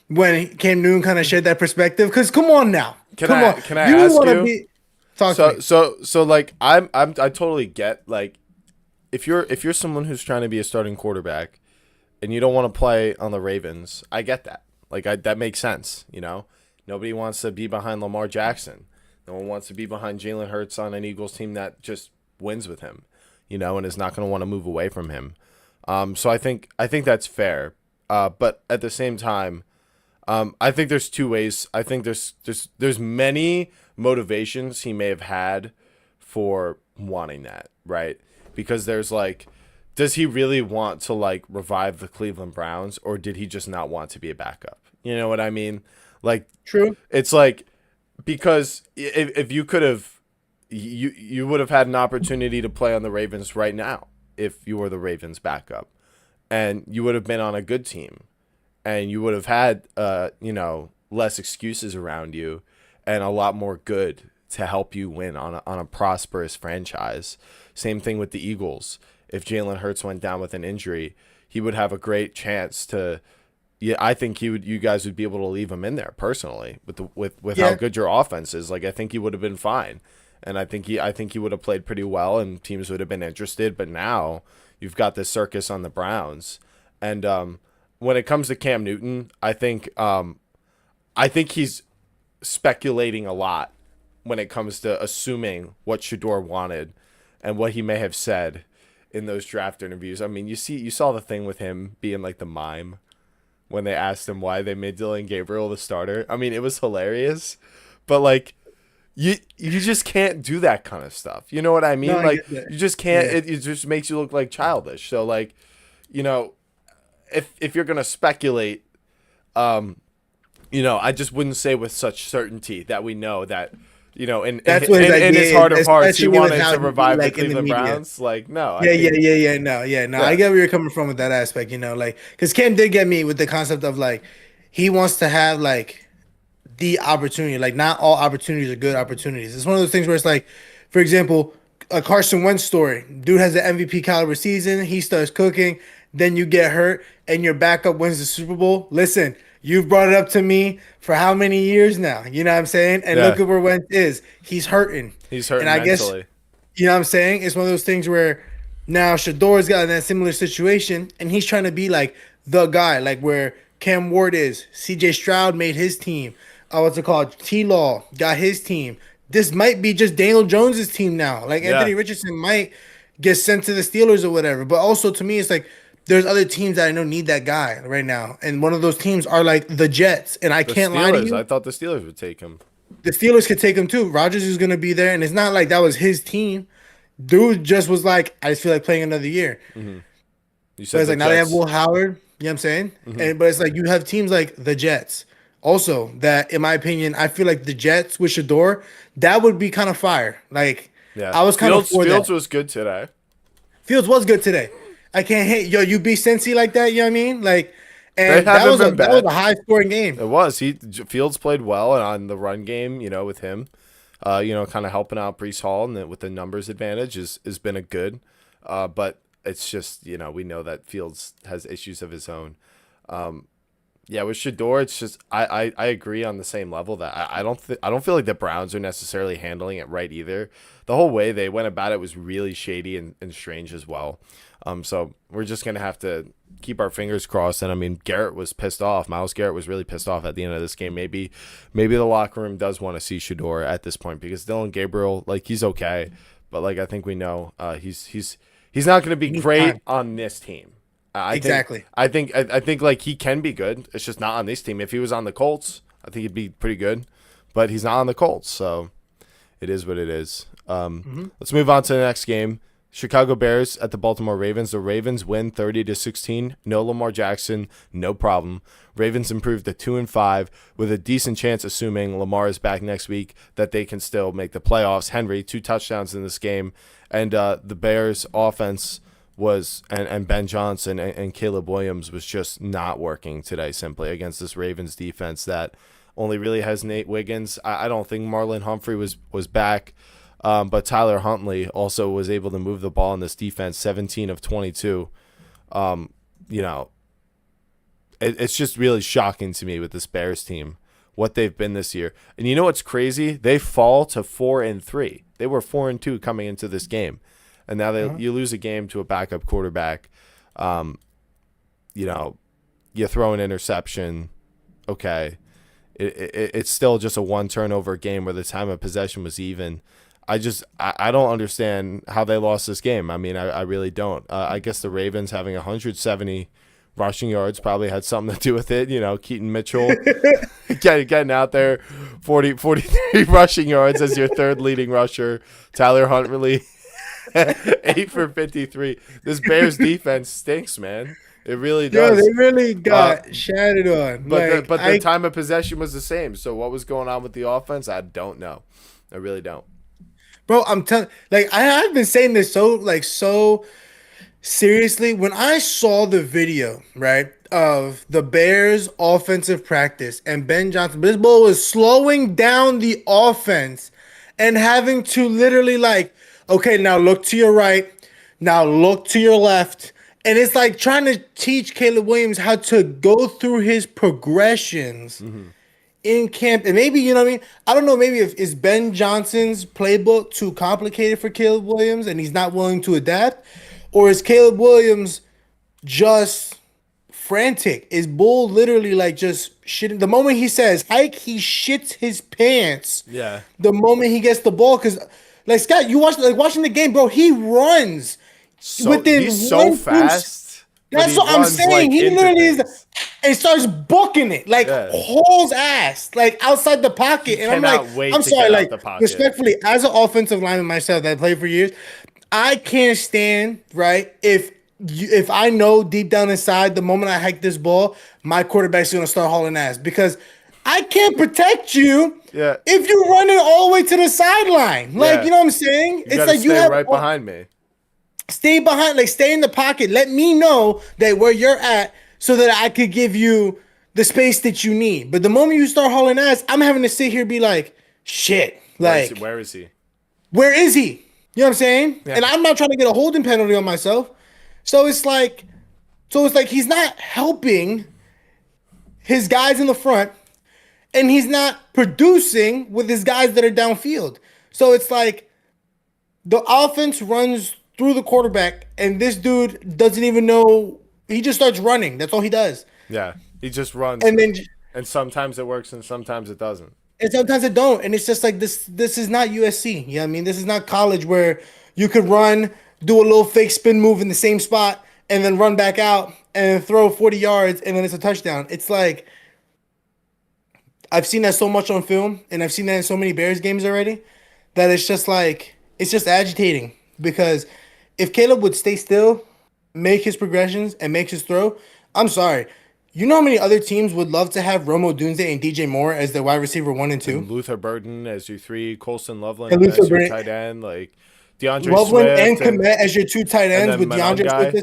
when Cam Newton kind of shared that perspective. Because come on now, come on, Can I you ask want to you? be talk to me. So like I totally get, like, if you're someone who's trying to be a starting quarterback and you don't want to play on the Ravens, I get that. Like, that makes sense, you know? Nobody wants to be behind Lamar Jackson. No one wants to be behind Jalen Hurts on an Eagles team that just wins with him, you know, and is not going to want to move away from him. So I think that's fair. But at the same time, I think there's two ways. I think there's many motivations he may have had for wanting that, right? Because there's like, does he really want to like revive the Cleveland Browns, or did he just not want to be a backup? You know what I mean? Like, True. it's like, because if you could have, you would have had an opportunity to play on the Ravens right now if you were the Ravens backup, and you would have been on a good team, and you would have had less excuses around you and a lot more good to help you win on a prosperous franchise. Same thing with the Eagles. If Jalen Hurts went down with an injury, he would have a great chance to. Yeah, I think you guys would be able to leave him in there personally with how good your offense is. Like, I think he would have been fine, and I think he would have played pretty well, and teams would have been interested. But now you've got this circus on the Browns, and when it comes to Cam Newton, I think he's speculating a lot when it comes to assuming what Shador wanted and what he may have said in those draft interviews. I mean, you saw the thing with him being like the mime when they asked him why they made Dylan Gabriel the starter. I mean, it was hilarious, but like, you just can't do that kind of stuff. You know what I mean? No, like, you just can't. Yeah. It just makes you look like childish. So like, you know, if you're gonna speculate, I just wouldn't say with such certainty that we know that. You know, in his heart of hearts, he wanted to revive the Cleveland Browns. Like, no. No. I get where you're coming from with that aspect, like, because Cam did get me with the concept of, like, he wants to have, like, the opportunity. Like, not all opportunities are good opportunities. It's one of those things where it's like, for example, a Carson Wentz story. Dude has an MVP caliber season. He starts cooking. Then you get hurt, and your backup wins the Super Bowl. Listen, you've brought it up to me for how many years now? You know what I'm saying? And look at where Wentz is. He's hurting. He's hurting and I mentally. Guess, you know what I'm saying? It's one of those things where now Shador's got in that similar situation, and he's trying to be like the guy, like where Cam Ward is. CJ Stroud made his team. T-Law got his team. This might be just Daniel Jones' team now. Like, Anthony Richardson might get sent to the Steelers or whatever. But also, to me, it's like, there's other teams that I know need that guy right now. And one of those teams are like the Jets. And I can't lie to you. I thought the Steelers would take him. The Steelers could take him too. Rodgers is going to be there. And it's not like that was his team. Dude just was like, I just feel like playing another year. Mm-hmm. You said it's like, now they have Will Howard. You know what I'm saying? Mm-hmm. But it's like you have teams like the Jets. Also, that, in my opinion, I feel like the Jets with Shador, that would be kind of fire. Like, I was kind of for that. Fields was good today. Fields was good today. I can't hate you be Cincy like that, you know what I mean? Like, and that was a high scoring game. It was. Fields played well on the run game, with him. Kind of helping out Breece Hall and with the numbers advantage has been a good. But it's just, we know that Fields has issues of his own. With Shador, it's just I agree on the same level that I don't feel like the Browns are necessarily handling it right either. The whole way they went about it was really shady and strange as well. So we're just gonna have to keep our fingers crossed. And I mean, Garrett was pissed off. Myles Garrett was really pissed off at the end of this game. Maybe the locker room does want to see Shador at this point, because Dylan Gabriel, like, he's okay, but like I think we know he's not gonna be great on this team. I think like he can be good. It's just not on this team. If he was on the Colts, I think he'd be pretty good, but he's not on the Colts, so it is what it is. Let's move on to the next game. Chicago Bears at the Baltimore Ravens. The Ravens win 30-16. No Lamar Jackson, no problem. Ravens improved to 2-5 with a decent chance, assuming Lamar is back next week, that they can still make the playoffs. Henry, 2 touchdowns in this game, and the Bears offense was and Ben Johnson and Caleb Williams was just not working today simply against this Ravens defense that only really has Nate Wiggins. I don't think Marlon Humphrey was back, but Tyler Huntley also was able to move the ball in this defense, 17 of 22. It's just really shocking to me with this Bears team, what they've been this year. And you know what's crazy? They fall to 4-3. They were 4-2 coming into this game. And now you lose a game to a backup quarterback. You throw an interception. Okay. It's still just a one turnover game where the time of possession was even. I don't understand how they lost this game. I mean, I really don't. I guess the Ravens having 170 rushing yards probably had something to do with it. Keaton Mitchell getting out there, 43 rushing yards as your third leading rusher. Tyler Huntley, 8 for 53. This Bears defense stinks, man. It really does. Yeah, they really got shattered on. But the time of possession was the same. So what was going on with the offense? I don't know. I really don't. Bro, I'm telling, I've been saying this so seriously. When I saw the video, right, of the Bears offensive practice and Ben Johnson, this ball was slowing down the offense and having to literally okay, now look to your right, now look to your left. And it's like trying to teach Caleb Williams how to go through his progressions in camp. And maybe, you know what I mean? I don't know, maybe is Ben Johnson's playbook too complicated for Caleb Williams and he's not willing to adapt? Or is Caleb Williams just frantic? Is Bull literally just shitting? The moment he says hike, he shits his pants. Yeah. The moment he gets the ball, because Scott, you watching the game, bro. He runs he's so fast. That's what I'm saying. He literally is, and starts booking it, hauls ass, outside the pocket. And I'm sorry, respectfully, as an offensive lineman myself that I played for years, I can't stand, right, if I know deep down inside the moment I hike this ball, my quarterback's going to start hauling ass because I can't protect you if you're running all the way to the sideline. You know what I'm saying? It's you have right behind me. Stay behind, stay in the pocket. Let me know that where you're at so that I could give you the space that you need. But the moment you start hauling ass, I'm having to sit here and be like, shit. Where is he? Where is he? You know what I'm saying? Yeah. And I'm not trying to get a holding penalty on myself. So it's like he's not helping his guys in the front and he's not producing with his guys that are downfield. So it's like the offense runs through the quarterback and this dude doesn't even know. He just starts running. That's all he does. Yeah. He just runs. And sometimes it works and sometimes it doesn't. And sometimes it don't. And it's just like this is not USC. You know what I mean? This is not college where you could run, do a little fake spin move in the same spot, and then run back out and throw 40 yards, and then it's a touchdown. It's like I've seen that so much on film, and I've seen that in so many Bears games already, that it's just agitating. Because if Caleb would stay still, make his progressions, and make his throw, I'm sorry. You know how many other teams would love to have Romo Dunze and DJ Moore as their wide receiver 1 and 2? And Luther Burden as your 3, Colson Loveland as your tight end, DeAndre Loveland Swift and Kmet as your 2 tight ends with DeAndre Swift.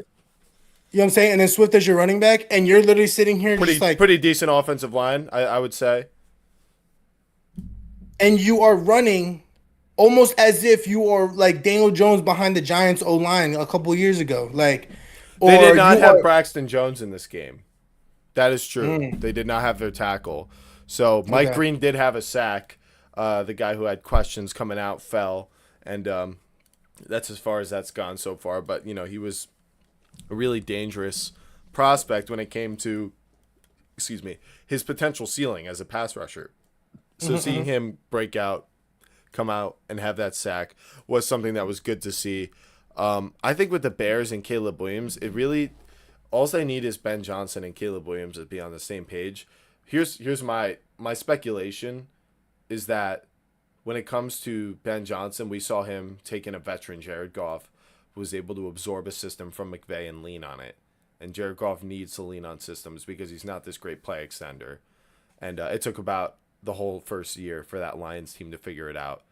You know what I'm saying? And then Swift as your running back, and you're literally sitting here pretty decent offensive line, I would say. And you are running almost as if you are Daniel Jones behind the Giants O-line a couple years ago. They did not have Braxton Jones in this game. That is true. They did not have their tackle. So Mike Green did have a sack. The guy who had questions coming out fell. And that's as far as that's gone so far. But, he was a really dangerous prospect when it came to, his potential ceiling as a pass rusher. So seeing him break out, come out, and have that sack was something that was good to see. I think with the Bears and Caleb Williams, it really – all they need is Ben Johnson and Caleb Williams to be on the same page. Here's my speculation is that when it comes to Ben Johnson, we saw him taking a veteran, Jared Goff, who was able to absorb a system from McVay and lean on it. And Jared Goff needs to lean on systems because he's not this great play extender. And it took about the whole first year for that Lions team to figure it out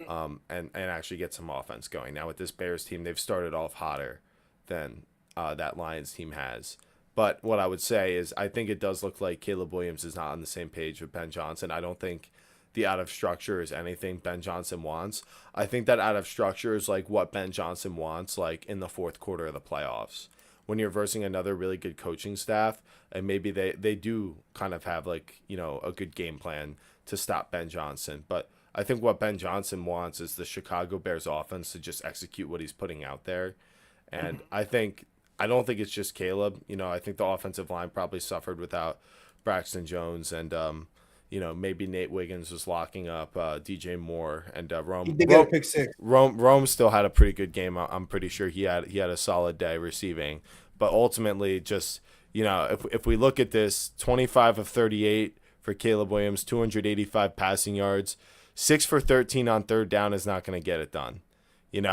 and actually get some offense going. Now with this Bears team, they've started off hotter. than that Lions team has. But what I would say is I think it does look like Caleb Williams is not on the same page with Ben Johnson. I don't think the out of structure is anything Ben Johnson wants. I think that out of structure is like what Ben Johnson wants, like in the fourth quarter of the playoffs. When you're versing another really good coaching staff, and maybe they do kind of have like, a good game plan to stop Ben Johnson. But I think what Ben Johnson wants is the Chicago Bears offense to just execute what he's putting out there. And I don't think it's just Caleb. I think the offensive line probably suffered without Braxton Jones, and maybe Nate Wiggins was locking up DJ Moore, and Rome. He did get a pick six. Rome still had a pretty good game. I'm pretty sure he had a solid day receiving, but ultimately, just if we look at this, 25 of 38 for Caleb Williams, 285 passing yards, 6 for 13 on third down is not going to get it done.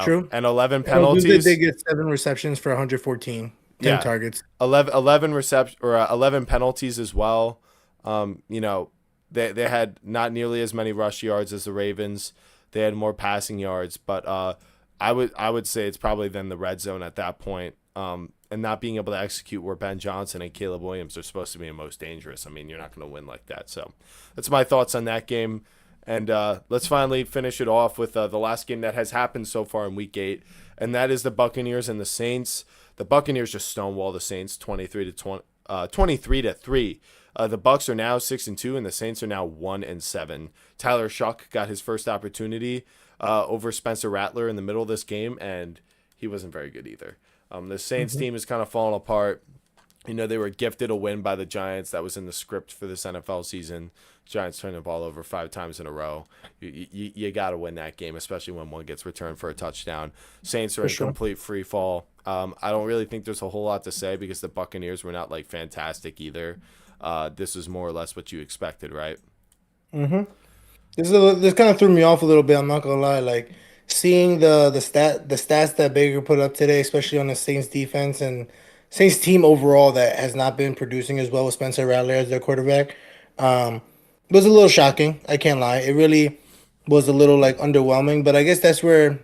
True. And 11 penalties. They get 7 receptions for 114, 10 targets. 11 penalties as well. They had not nearly as many rush yards as the Ravens. They had more passing yards, but I would say it's probably then the red zone at that point, and not being able to execute where Ben Johnson and Caleb Williams are supposed to be the most dangerous. I mean, you're not going to win like that. So that's my thoughts on that game. And let's finally finish it off with the last game that has happened so far in Week 8, and that is the Buccaneers and the Saints. The Buccaneers just stonewall the Saints 23-3. The Bucs are now 6-2, and the Saints are now 1-7. Tyler Shuck got his first opportunity over Spencer Rattler in the middle of this game, and he wasn't very good either. The Saints team is kind of falling apart. They were gifted a win by the Giants. That was in the script for this NFL season. Giants turning the ball over 5 times in a row. You got to win that game, especially when one gets returned for a touchdown. Saints are in complete free fall. I don't really think there's a whole lot to say because the Buccaneers were not fantastic either. This is more or less what you expected, right? Mm-hmm. This kind of threw me off a little bit. I'm not gonna lie. Seeing the stats that Baker put up today, especially on the Saints defense and Saints team overall, that has not been producing as well with Spencer Rattler as their quarterback, was a little shocking. I can't lie. It really was a little underwhelming. But I guess that's where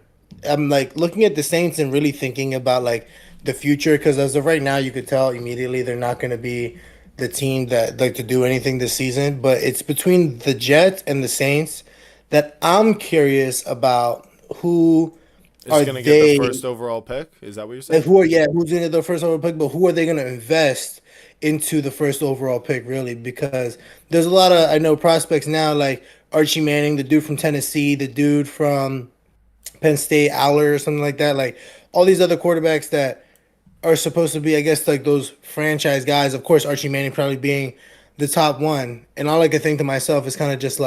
I'm looking at the Saints and really thinking about the future, because as of right now, you could tell immediately they're not going to be the team that to do anything this season. But it's between the Jets and the Saints that I'm curious about who is going to get the first overall pick. Is that what you're saying? Who's going to get the first overall pick? But who are they going to invest into the first overall pick, really? Because there's a lot of, I know, prospects now like Archie Manning, the dude from Tennessee, the dude from Penn State, Aller or something like that. All these other quarterbacks that are supposed to be, I guess, those franchise guys. Of course, Archie Manning probably being the top one. And all I could think to myself is kind of just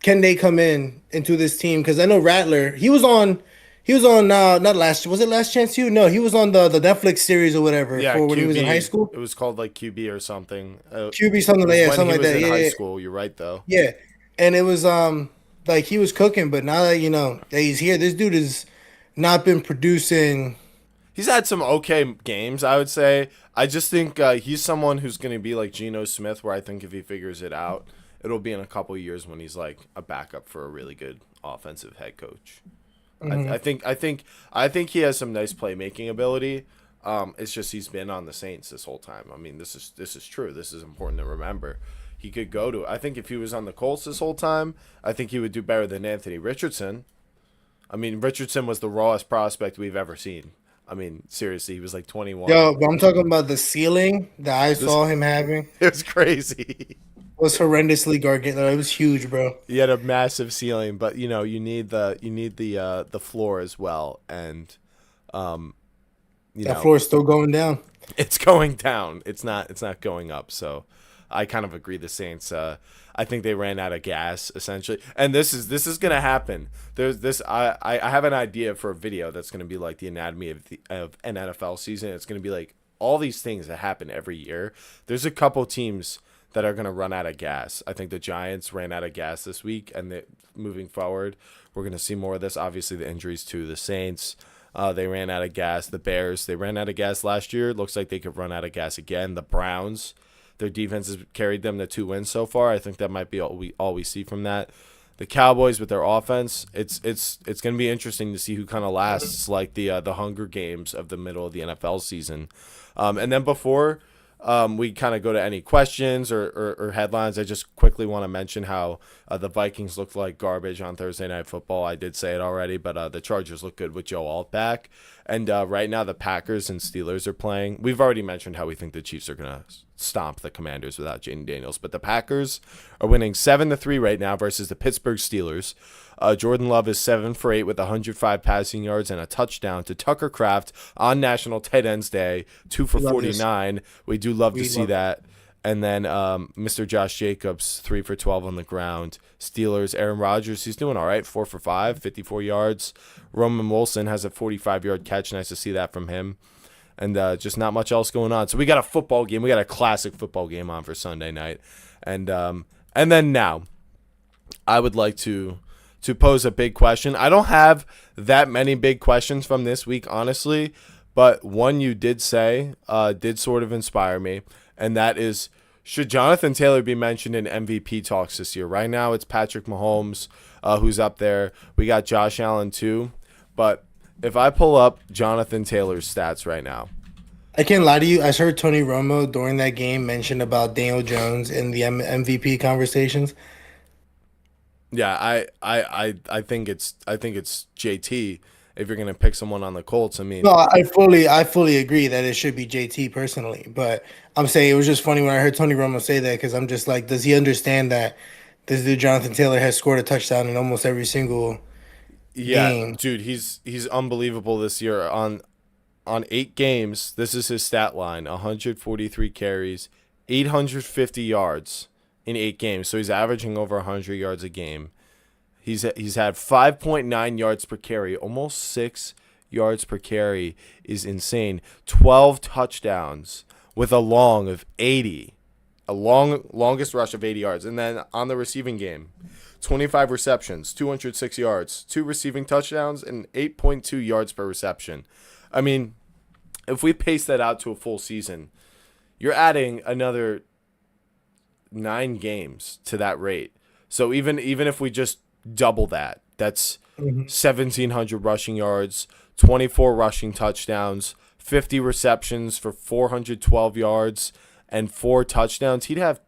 can they come into this team? Because I know Rattler, he was on not last, was it Last Chance U? No, he was on the Netflix series or whatever for when he was in high school. It was called QB or something. QB something like that. Something like that. In high school, you're right though. Yeah, and it was he was cooking, but now that that he's here, this dude has not been producing. He's had some okay games, I would say. I just think he's someone who's going to be like Geno Smith, where I think if he figures it out, it'll be in a couple of years when he's a backup for a really good offensive head coach. Mm-hmm. I think he has some nice playmaking ability. It's just he's been on the Saints this whole time. I mean, this is true. This is important to remember. He could go to. I think if he was on the Colts this whole time, I think he would do better than Anthony Richardson. I mean, Richardson was the rawest prospect we've ever seen. I mean, seriously, he was 21. Yo, but I'm talking about the ceiling that I saw him having. It was crazy. Was horrendously gargantuan. It was huge, bro. He had a massive ceiling, but you need the floor as well, and that floor is still going down. It's going down. It's not going up. So I kind of agree. The Saints. I think they ran out of gas essentially, and this is gonna happen. There's this. I have an idea for a video that's gonna be like the anatomy of an NFL season. It's gonna be all these things that happen every year. There's a couple teams that are going to run out of gas. I think the Giants ran out of gas this week, and moving forward, we're going to see more of this. Obviously, the injuries to the Saints, they ran out of gas. The Bears, they ran out of gas last year. Looks like they could run out of gas again. The Browns, their defense has carried them to 2 wins so far. I think that might be all we see from that. the Cowboys with their offense, it's going to be interesting to see who kind of lasts like the Hunger Games of the middle of the NFL season. And then before we kind of go to any questions or headlines, I just quickly want to mention how the Vikings looked like garbage on Thursday Night Football. I did say it already, but the Chargers look good with Joe Alt back. And right now the Packers and Steelers are playing. We've already mentioned how we think the Chiefs are going to stomp the Commanders without Jaden Daniels. But the Packers are winning 7-3 right now versus the Pittsburgh Steelers. Jordan Love is 7 for 8 with 105 passing yards and a touchdown to Tucker Kraft on National Tight Ends Day, 2 for 49. We do love to see that. And then Mr. Josh Jacobs, 3 for 12 on the ground. Steelers, Aaron Rodgers, he's doing all right, 4 for 5, 54 yards. Roman Wilson has a 45-yard catch. Nice to see that from him. And just not much else going on. So we got a football game. We got a classic football game on for Sunday night. And then now, I would like to pose a big question. I don't have that many big questions from this week, honestly. But one you did say did sort of inspire me. And that is, should Jonathan Taylor be mentioned in MVP talks this year? Right now, it's Patrick Mahomes who's up there. We got Josh Allen too. But if I pull up Jonathan Taylor's stats right now, I can't lie to you. I heard Tony Romo during that game mention about Daniel Jones in the MVP conversations. Yeah, I think it's JT. If you're gonna pick someone on the Colts, I mean, No, I fully agree that it should be JT personally, but I'm saying it was just funny when I heard Tony Romo say that because I'm just like, does he understand that this dude Jonathan Taylor has scored a touchdown in almost every single game? dude, he's unbelievable this year. On 8 games, this is his stat line: 143 carries, 850 yards in 8 games. So he's averaging over 100 yards a game. He's had 5.9 yards per carry, almost 6 yards per carry is insane. 12 touchdowns with a long of 80, longest rush of 80 yards. And then on the receiving game, 25 receptions, 206 yards, 2 receiving touchdowns, and 8.2 yards per reception. I mean, if we pace that out to a full season, you're adding another 9 games to that rate. So even if we just double that, that's 1,700 rushing yards, 24 rushing touchdowns, 50 receptions for 412 yards, and 4 touchdowns. He'd have.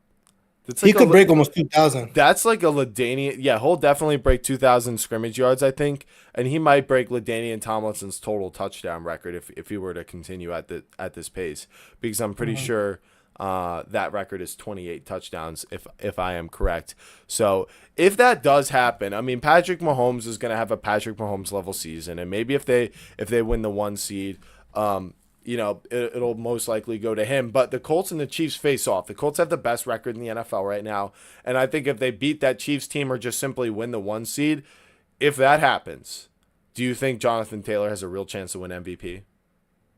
He could break almost 2,000. That's like a LaDainian. Yeah, he'll definitely break 2,000 scrimmage yards, I think, and he might break LaDainian Tomlinson's total touchdown record if he were to continue at this pace, because I'm pretty sure that record is 28 touchdowns if I am correct. So if that does happen, I mean, Patrick Mahomes is going to have a Patrick Mahomes level season, and maybe if they win the 1 seed, it'll most likely go to him. But the Colts and the Chiefs face off. The Colts have the best record in the NFL right now, and I think if they beat that Chiefs team or just simply win the 1 seed, if that happens, do you think Jonathan Taylor has a real chance to win MVP?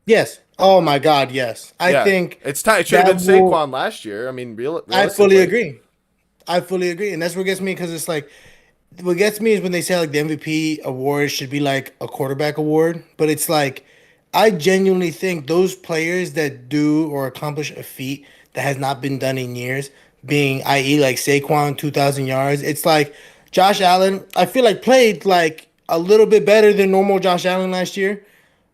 Yes. Oh my God, yes. I think it's time. It should have been Saquon last year. I mean, I fully agree. And that's what gets me, because it's like, what gets me is when they say like the MVP award should be like a quarterback award, but it's like, I genuinely think those players that do or accomplish a feat that has not been done in years, being i.e. like Saquon, 2,000 yards, it's like Josh Allen, I feel like played like a little bit better than normal Josh Allen last year.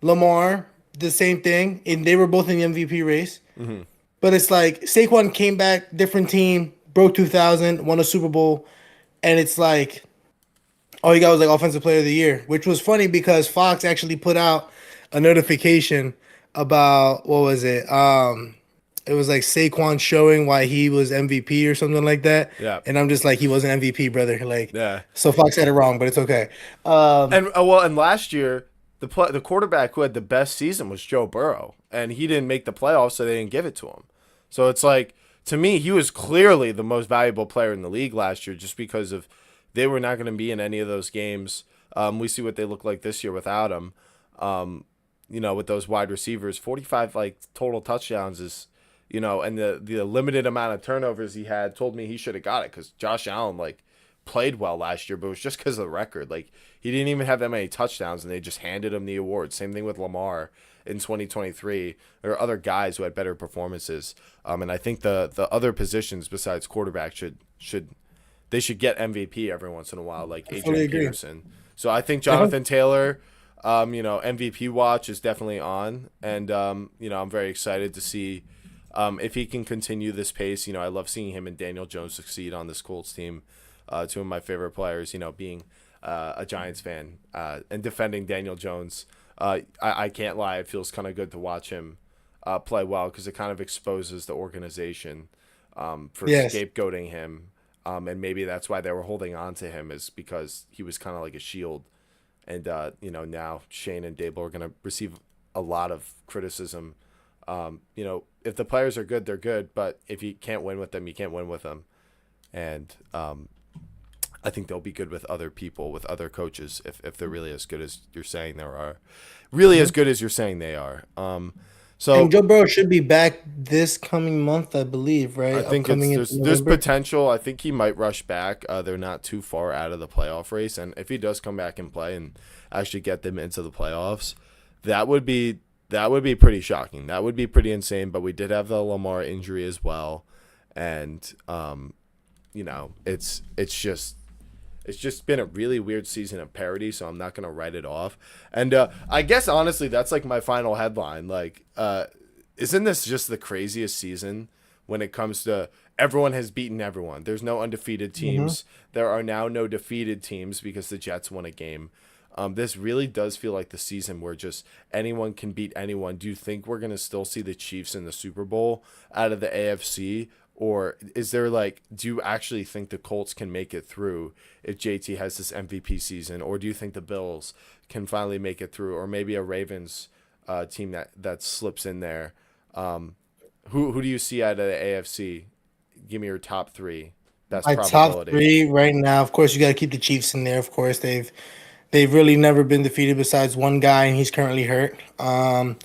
Lamar, the same thing, and they were both in the MVP race. Mm-hmm. But it's like Saquon came back, different team, broke 2,000, won a Super Bowl, and it's like all he got was like Offensive Player of the Year, which was funny because Fox actually put out a notification about, what was it? It was like Saquon showing why he was MVP or something like that. Yeah. And I'm just like, he wasn't MVP, brother. Like, yeah. So Fox had it wrong, but it's okay. And last year, the quarterback who had the best season was Joe Burrow, and he didn't make the playoffs, so they didn't give it to him. So it's like, to me, he was clearly the most valuable player in the league last year, just because of they were not going to be in any of those games. We see what they look like this year without him. With those wide receivers, 45 like total touchdowns is, and the limited amount of turnovers he had told me he should have got it, because Josh Allen played well last year, but it was just because of the record. Like, he didn't even have that many touchdowns, and they just handed him the award. Same thing with Lamar in 2023. There are other guys who had better performances, and I think the other positions besides quarterback should they should get MVP every once in a while, like I fully Adrian agree. Peterson. So I think Yeah. Jonathan Taylor, MVP watch is definitely on, and I'm very excited to see if he can continue this pace. I love seeing him and Daniel Jones succeed on this Colts team. Two of my favorite players. Being a Giants fan and defending Daniel Jones. I can't lie, it feels kind of good to watch him play well because it kind of exposes the organization for Yes. scapegoating him. And maybe that's why they were holding on to him, is because he was kind of like a shield. And, now Shane and Dable are going to receive a lot of criticism. If the players are good, they're good. But if you can't win with them, you can't win with them. And I think they'll be good with other people, with other coaches, if they're really as good as you're saying they are. Really as good as you're saying they are. And Joe Burrow should be back this coming month, I believe, right? I think there's potential. I think he might rush back. They're not too far out of the playoff race, and if he does come back and play and actually get them into the playoffs, that would be pretty shocking. That would be pretty insane. But we did have the Lamar injury as well, and it's just been a really weird season of parody, so I'm not going to write it off. And I guess, honestly, that's like my final headline. Like, isn't this just the craziest season when it comes to everyone has beaten everyone? There's no undefeated teams. There are now no defeated teams because the Jets won a game. This really does feel like the season where just anyone can beat anyone. Do you think we're going to still see the Chiefs in the Super Bowl out of the AFC? Or is there do you actually think the Colts can make it through if JT has this MVP season? Or do you think the Bills can finally make it through? Or maybe a Ravens team that slips in there? Who do you see out of the AFC? Give me your top three. Best My probability. top three right now, of course, you got to keep the Chiefs in there. Of course, they've really never been defeated besides one guy, and he's currently hurt. To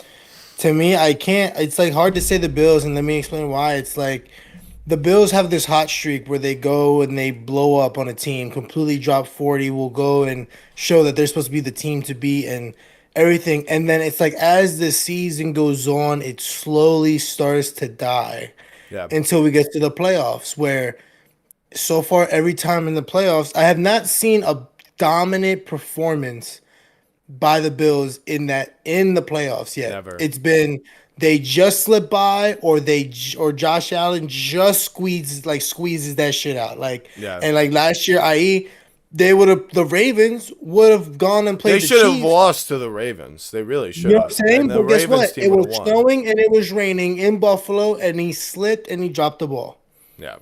me, I can't. It's hard to say the Bills, and let me explain why. It's the Bills have this hot streak where they go and they blow up on a team, completely drop 40, will go and show that they're supposed to be the team to beat and everything. And then it's as the season goes on, it slowly starts to die until we get to the playoffs, where so far every time in the playoffs, I have not seen a dominant performance by the Bills in the playoffs yet. Never. It's been they just slip by, or Josh Allen just squeezes that shit out. And last year, the Ravens would have gone and played. They the should have Chiefs. lost to the Ravens. They really should. You know what I'm saying? But guess what? It was won. snowing and it was raining in Buffalo, and he slipped and he dropped the ball. Yeah.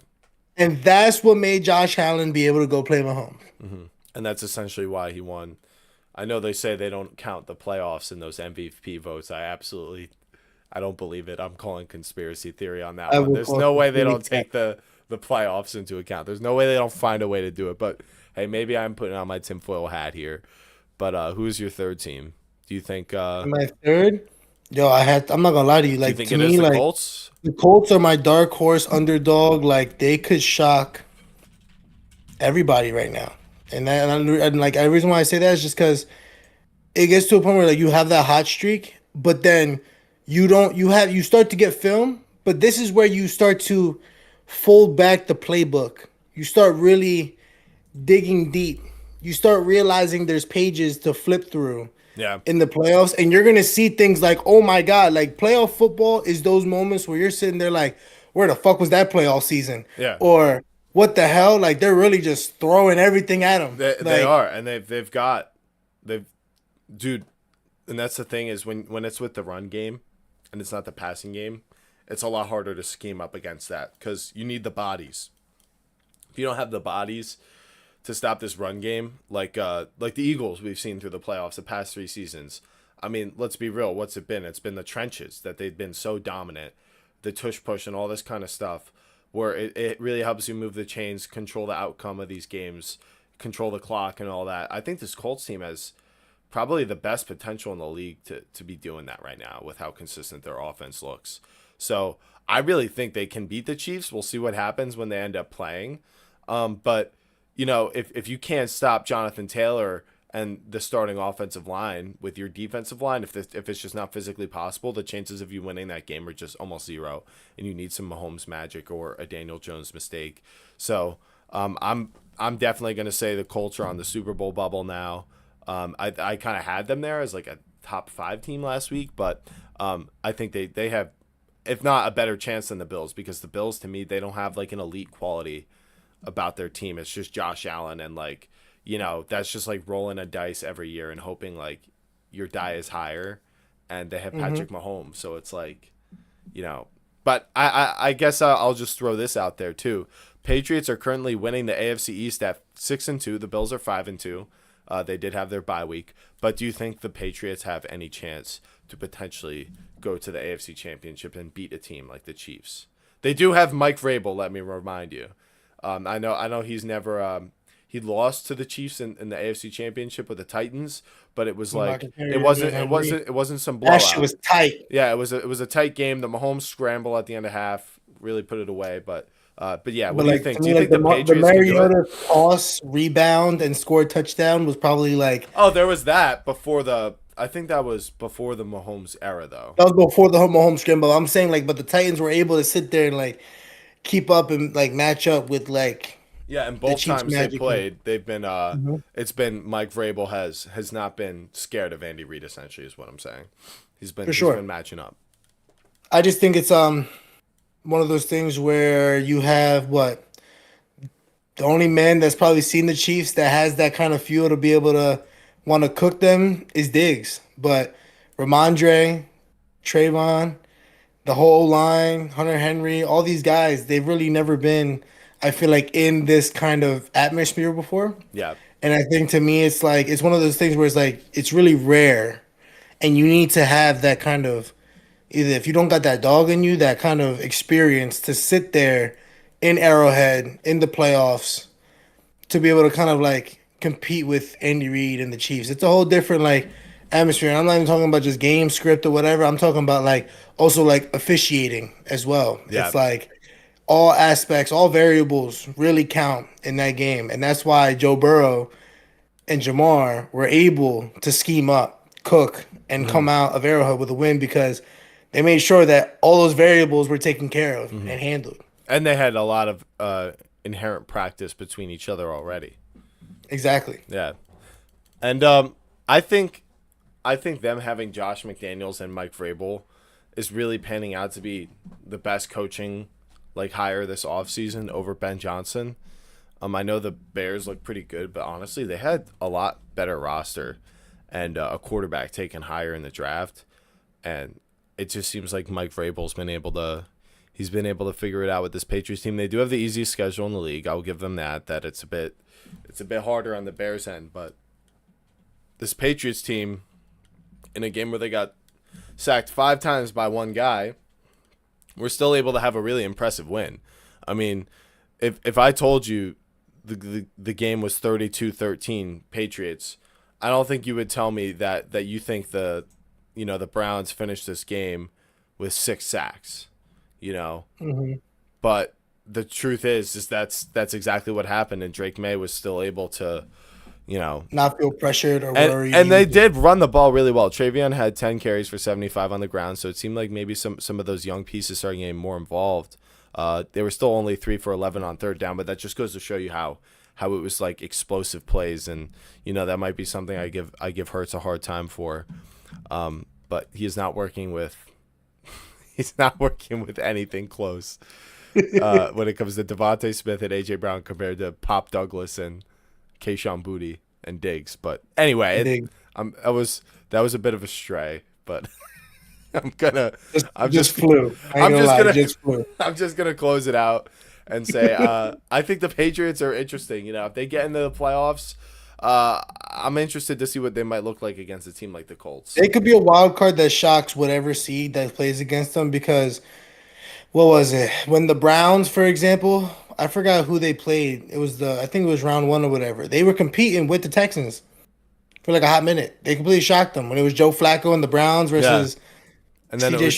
And that's what made Josh Allen be able to go play Mahomes. Mm-hmm. And that's essentially why he won. I know they say they don't count the playoffs in those MVP votes. I don't believe it. I'm calling conspiracy theory on that one. There's no way they don't take the playoffs into account. There's no way they don't find a way to do it. But, hey, maybe I'm putting on my tinfoil hat here. But who's your third team? Do you think my third? Yo, I'm not gonna lie to you. do you think it is the Colts? The Colts are my dark horse underdog. They could shock everybody right now. And the reason why I say that is just because it gets to a point where you have that hot streak, but then you start to get film. But this is where you start to fold back the playbook. You start really digging deep. You start realizing there's pages to flip through. Yeah. In the playoffs, and you're gonna see things like, oh my god, playoff football is those moments where you're sitting there where the fuck was that playoff season? Yeah. Or what the hell? They're really just throwing everything at them. They are, and dude. And that's the thing is when it's with the run game, and it's not the passing game, it's a lot harder to scheme up against that because you need the bodies. If you don't have the bodies to stop this run game, like the Eagles we've seen through the playoffs the past 3 seasons. I mean, let's be real. What's it been? It's been the trenches that they've been so dominant, the tush push and all this kind of stuff, where it really helps you move the chains, control the outcome of these games, control the clock and all that. I think this Colts team has probably the best potential in the league to be doing that right now with how consistent their offense looks. So I really think they can beat the Chiefs. We'll see what happens when they end up playing. But if you can't stop Jonathan Taylor and the starting offensive line with your defensive line, if it's just not physically possible, the chances of you winning that game are just almost zero, and you need some Mahomes magic or a Daniel Jones mistake. So I'm definitely going to say the Colts are on the Super Bowl bubble now. I kind of had them there as like a top 5 team last week, but I think they have, if not a better chance than the Bills, because the Bills, to me, they don't have like an elite quality about their team. It's just Josh Allen, and like, that's just like rolling a dice every year and hoping like your die is higher, and they have Patrick Mahomes, so it's like, but I guess I'll just throw this out there too. Patriots are currently winning the AFC East at 6-2. The Bills are 5-2. They did have their bye week, but do you think the Patriots have any chance to potentially go to the AFC Championship and beat a team like the Chiefs? They do have Mike Vrabel. Let me remind you. I know he's never he lost to the Chiefs in the AFC Championship with the Titans, but it was like it wasn't some blowout. That shit was tight. Yeah, it was a tight game. The Mahomes scramble at the end of half really put it away, but yeah, what do you think? Do you think the Patriots the Mariota toss, rebound, and score touchdown was probably like? Oh, there was that before the. I think that was before the Mahomes era, though. That was before the Mahomes scramble. I'm saying like, but the Titans were able to sit there and like keep up and like match up with like. Yeah, and both times they played, they've been. It's been Mike Vrabel has not been scared of Andy Reid. Essentially, is what I'm saying. He's been matching up. I just think it's one of those things where you have the only man that's probably seen the Chiefs that has that kind of fuel to be able to want to cook them is Diggs. But Ramondre, Trayvon, the whole line, Hunter Henry, all these guys, they've really never been, I feel like, in this kind of atmosphere before. Yeah. And I think to me, it's like, it's one of those things where it's like, it's really rare. And you need to have that kind of, either if you don't got that dog in you, that kind of experience to sit there in Arrowhead in the playoffs to be able to kind of like compete with Andy Reid and the Chiefs. It's a whole different like atmosphere. And I'm not even talking about just game script or whatever. I'm talking about like also like officiating as well. Yeah. It's like all aspects, all variables really count in that game. And that's why Joe Burrow and Jamar were able to scheme up, cook, and come out of Arrowhead with a win because they made sure that all those variables were taken care of and handled. And they had a lot of inherent practice between each other already. Exactly. Yeah. And I think them having Josh McDaniels and Mike Vrabel is really panning out to be the best coaching like hire this offseason over Ben Johnson. I know the Bears look pretty good, but honestly, they had a lot better roster and a quarterback taken higher in the draft. And it just seems like Mike Vrabel's been able to figure it out with this Patriots team. They do have the easiest schedule in the league. I'll give them that it's a bit harder on the Bears end, but this Patriots team in a game where they got sacked 5 times by one guy, we're still able to have a really impressive win. I mean, if I told you the game was 32-13 Patriots, I don't think you would tell me that you think the Browns finished this game with 6 sacks, But the truth is that's exactly what happened, and Drake May was still able to, not feel pressured or worried. And they did run the ball really well. Travion had 10 carries for 75 on the ground, so it seemed like maybe some of those young pieces started getting more involved. They were still only 3 for 11 on third down, but that just goes to show you how it was like explosive plays, and that might be something I give Hurts a hard time for. But he's not working with anything close when it comes to Devontae Smith and AJ Brown compared to Pop Douglas and Kayshon Boutte and Diggs. But anyway, that was a bit of a stray, but I'm just gonna close it out and say I think the Patriots are interesting. If they get into the playoffs, I'm interested to see what they might look like against a team like the Colts. It could be a wild card that shocks whatever seed that plays against them because what was it? When the Browns, for example, I forgot who they played. I think it was round 1 or whatever. They were competing with the Texans for like a hot minute. They completely shocked them when it was Joe Flacco and the Browns versus and then it was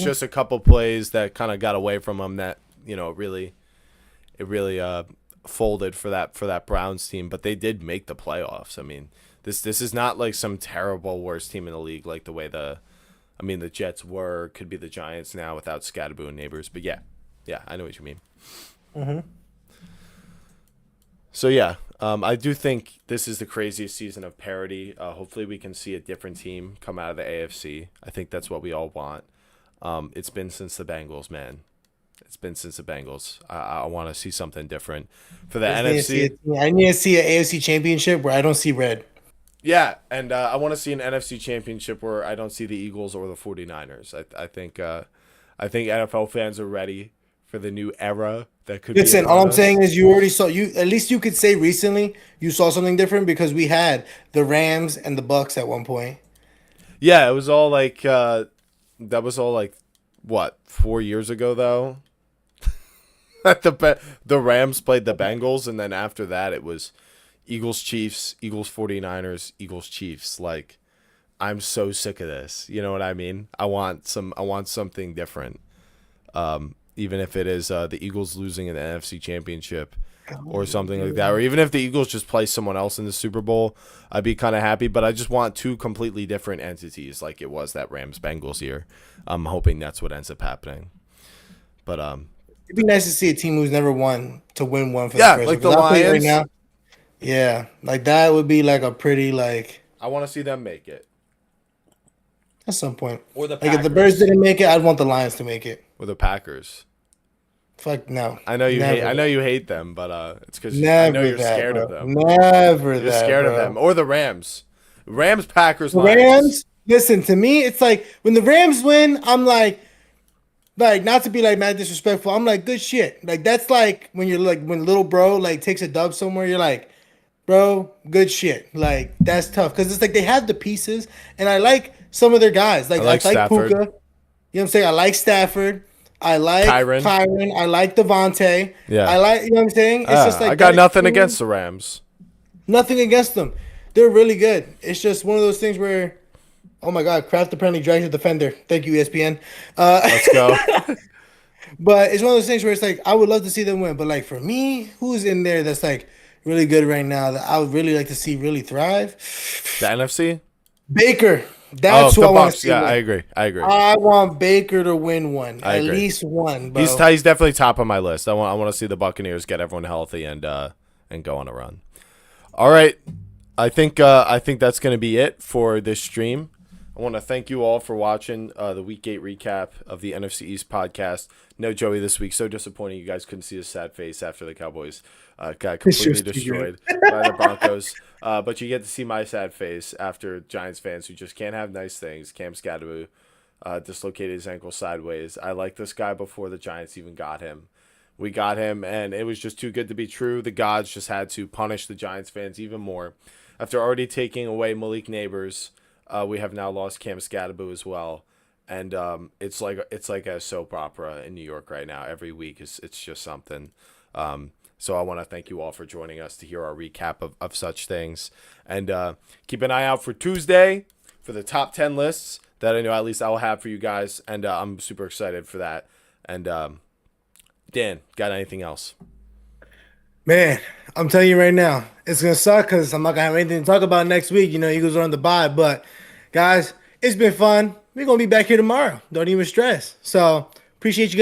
just a couple plays that kind of got away from them that, it really folded for that Browns team, but they did make the playoffs. I mean, this is not like some terrible worst team in the league like the way the Jets were, could be the Giants now without Skattebo and Neighbors. But yeah, I know what you mean. So yeah, I do think this is the craziest season of parity. Hopefully, we can see a different team come out of the AFC. I think that's what we all want. It's been since the Bengals, man. It's been since the Bengals. I want to see something different for the NFC. I need to see an AFC championship where I don't see red. Yeah, and I want to see an NFC championship where I don't see the Eagles or the 49ers. I think NFL fans are ready for the new era that could Listen, be. all I'm saying is you already saw at least you could say recently you saw something different because we had the Rams and the Bucks at one point. Yeah, it was all like that was all like what, 4 years ago though. The Rams played the Bengals, and then after that it was Eagles Chiefs, Eagles 49ers, Eagles Chiefs. Like, I'm so sick of this. You know what I mean? I want something different. Even if it is the Eagles losing in the NFC Championship or something like that, or even if the Eagles just play someone else in the Super Bowl, I'd be kind of happy. But I just want two completely different entities, like it was that Rams Bengals year. I'm hoping that's what ends up happening. But it'd be nice to see a team who's never won to win one for yeah, the first like one. the Lions. Right now, yeah, like that would be like a pretty like. I want to see them make it At some point, or the like Packers. if the Birds didn't make it, I'd want the Lions to make it. Or the Packers. Fuck no. I know you Never. hate. I know you hate them, but it's because I Never know you're that, scared bro. of them. Never You're that, scared bro. of them, or the Rams. Rams, Packers, The Lions. Rams. Listen to me. It's like when the Rams win, I'm like not to be like mad disrespectful. I'm like good shit. Like that's like when you're like when little bro like takes a dub somewhere. You're like, bro, good shit. Like that's tough because it's like they have the pieces, and I like some of their guys. Like I like Stafford. Puka. You know what I'm saying? I like Stafford. I like Kyron. I like Devontae. Yeah. I like, you know what I'm saying? It's just like I got that nothing team, against the Rams. nothing against them. They're really good. It's just one of those things where, oh my God, Kraft apparently dragged the defender. Thank you, ESPN. Let's go. But it's one of those things where it's like I would love to see them win, but like for me, who's in there that's like really good right now that I would really like to see really thrive? The NFC? Baker. That's who the I want to Bucs. see. Yeah, win. I agree. I want Baker to win one, I at agree. least one. Bro. He's definitely top on my list. I want to see the Buccaneers get everyone healthy and go on a run. All right, I think that's going to be it for this stream. I want to thank you all for watching the Week 8 recap of the NFC East podcast. No Joey this week. So disappointing you guys couldn't see his sad face after the Cowboys got completely destroyed by the Broncos. But you get to see my sad face after Giants fans who just can't have nice things. Cam Skattebo dislocated his ankle sideways. I liked this guy before the Giants even got him. We got him, and it was just too good to be true. The gods just had to punish the Giants fans even more. After already taking away Malik Neighbors, we have now lost Cam Skattebo as well. And it's like a soap opera in New York right now. Every week it's just something. So I want to thank you all for joining us to hear our recap of such things. And keep an eye out for Tuesday for the top 10 lists that I know at least I'll have for you guys. And I'm super excited for that. And Dan, got anything else? Man, I'm telling you right now, it's going to suck because I'm not going to have anything to talk about next week. You know, Eagles are on the bye. But, guys, it's been fun. We're going to be back here tomorrow. Don't even stress. So, appreciate you guys.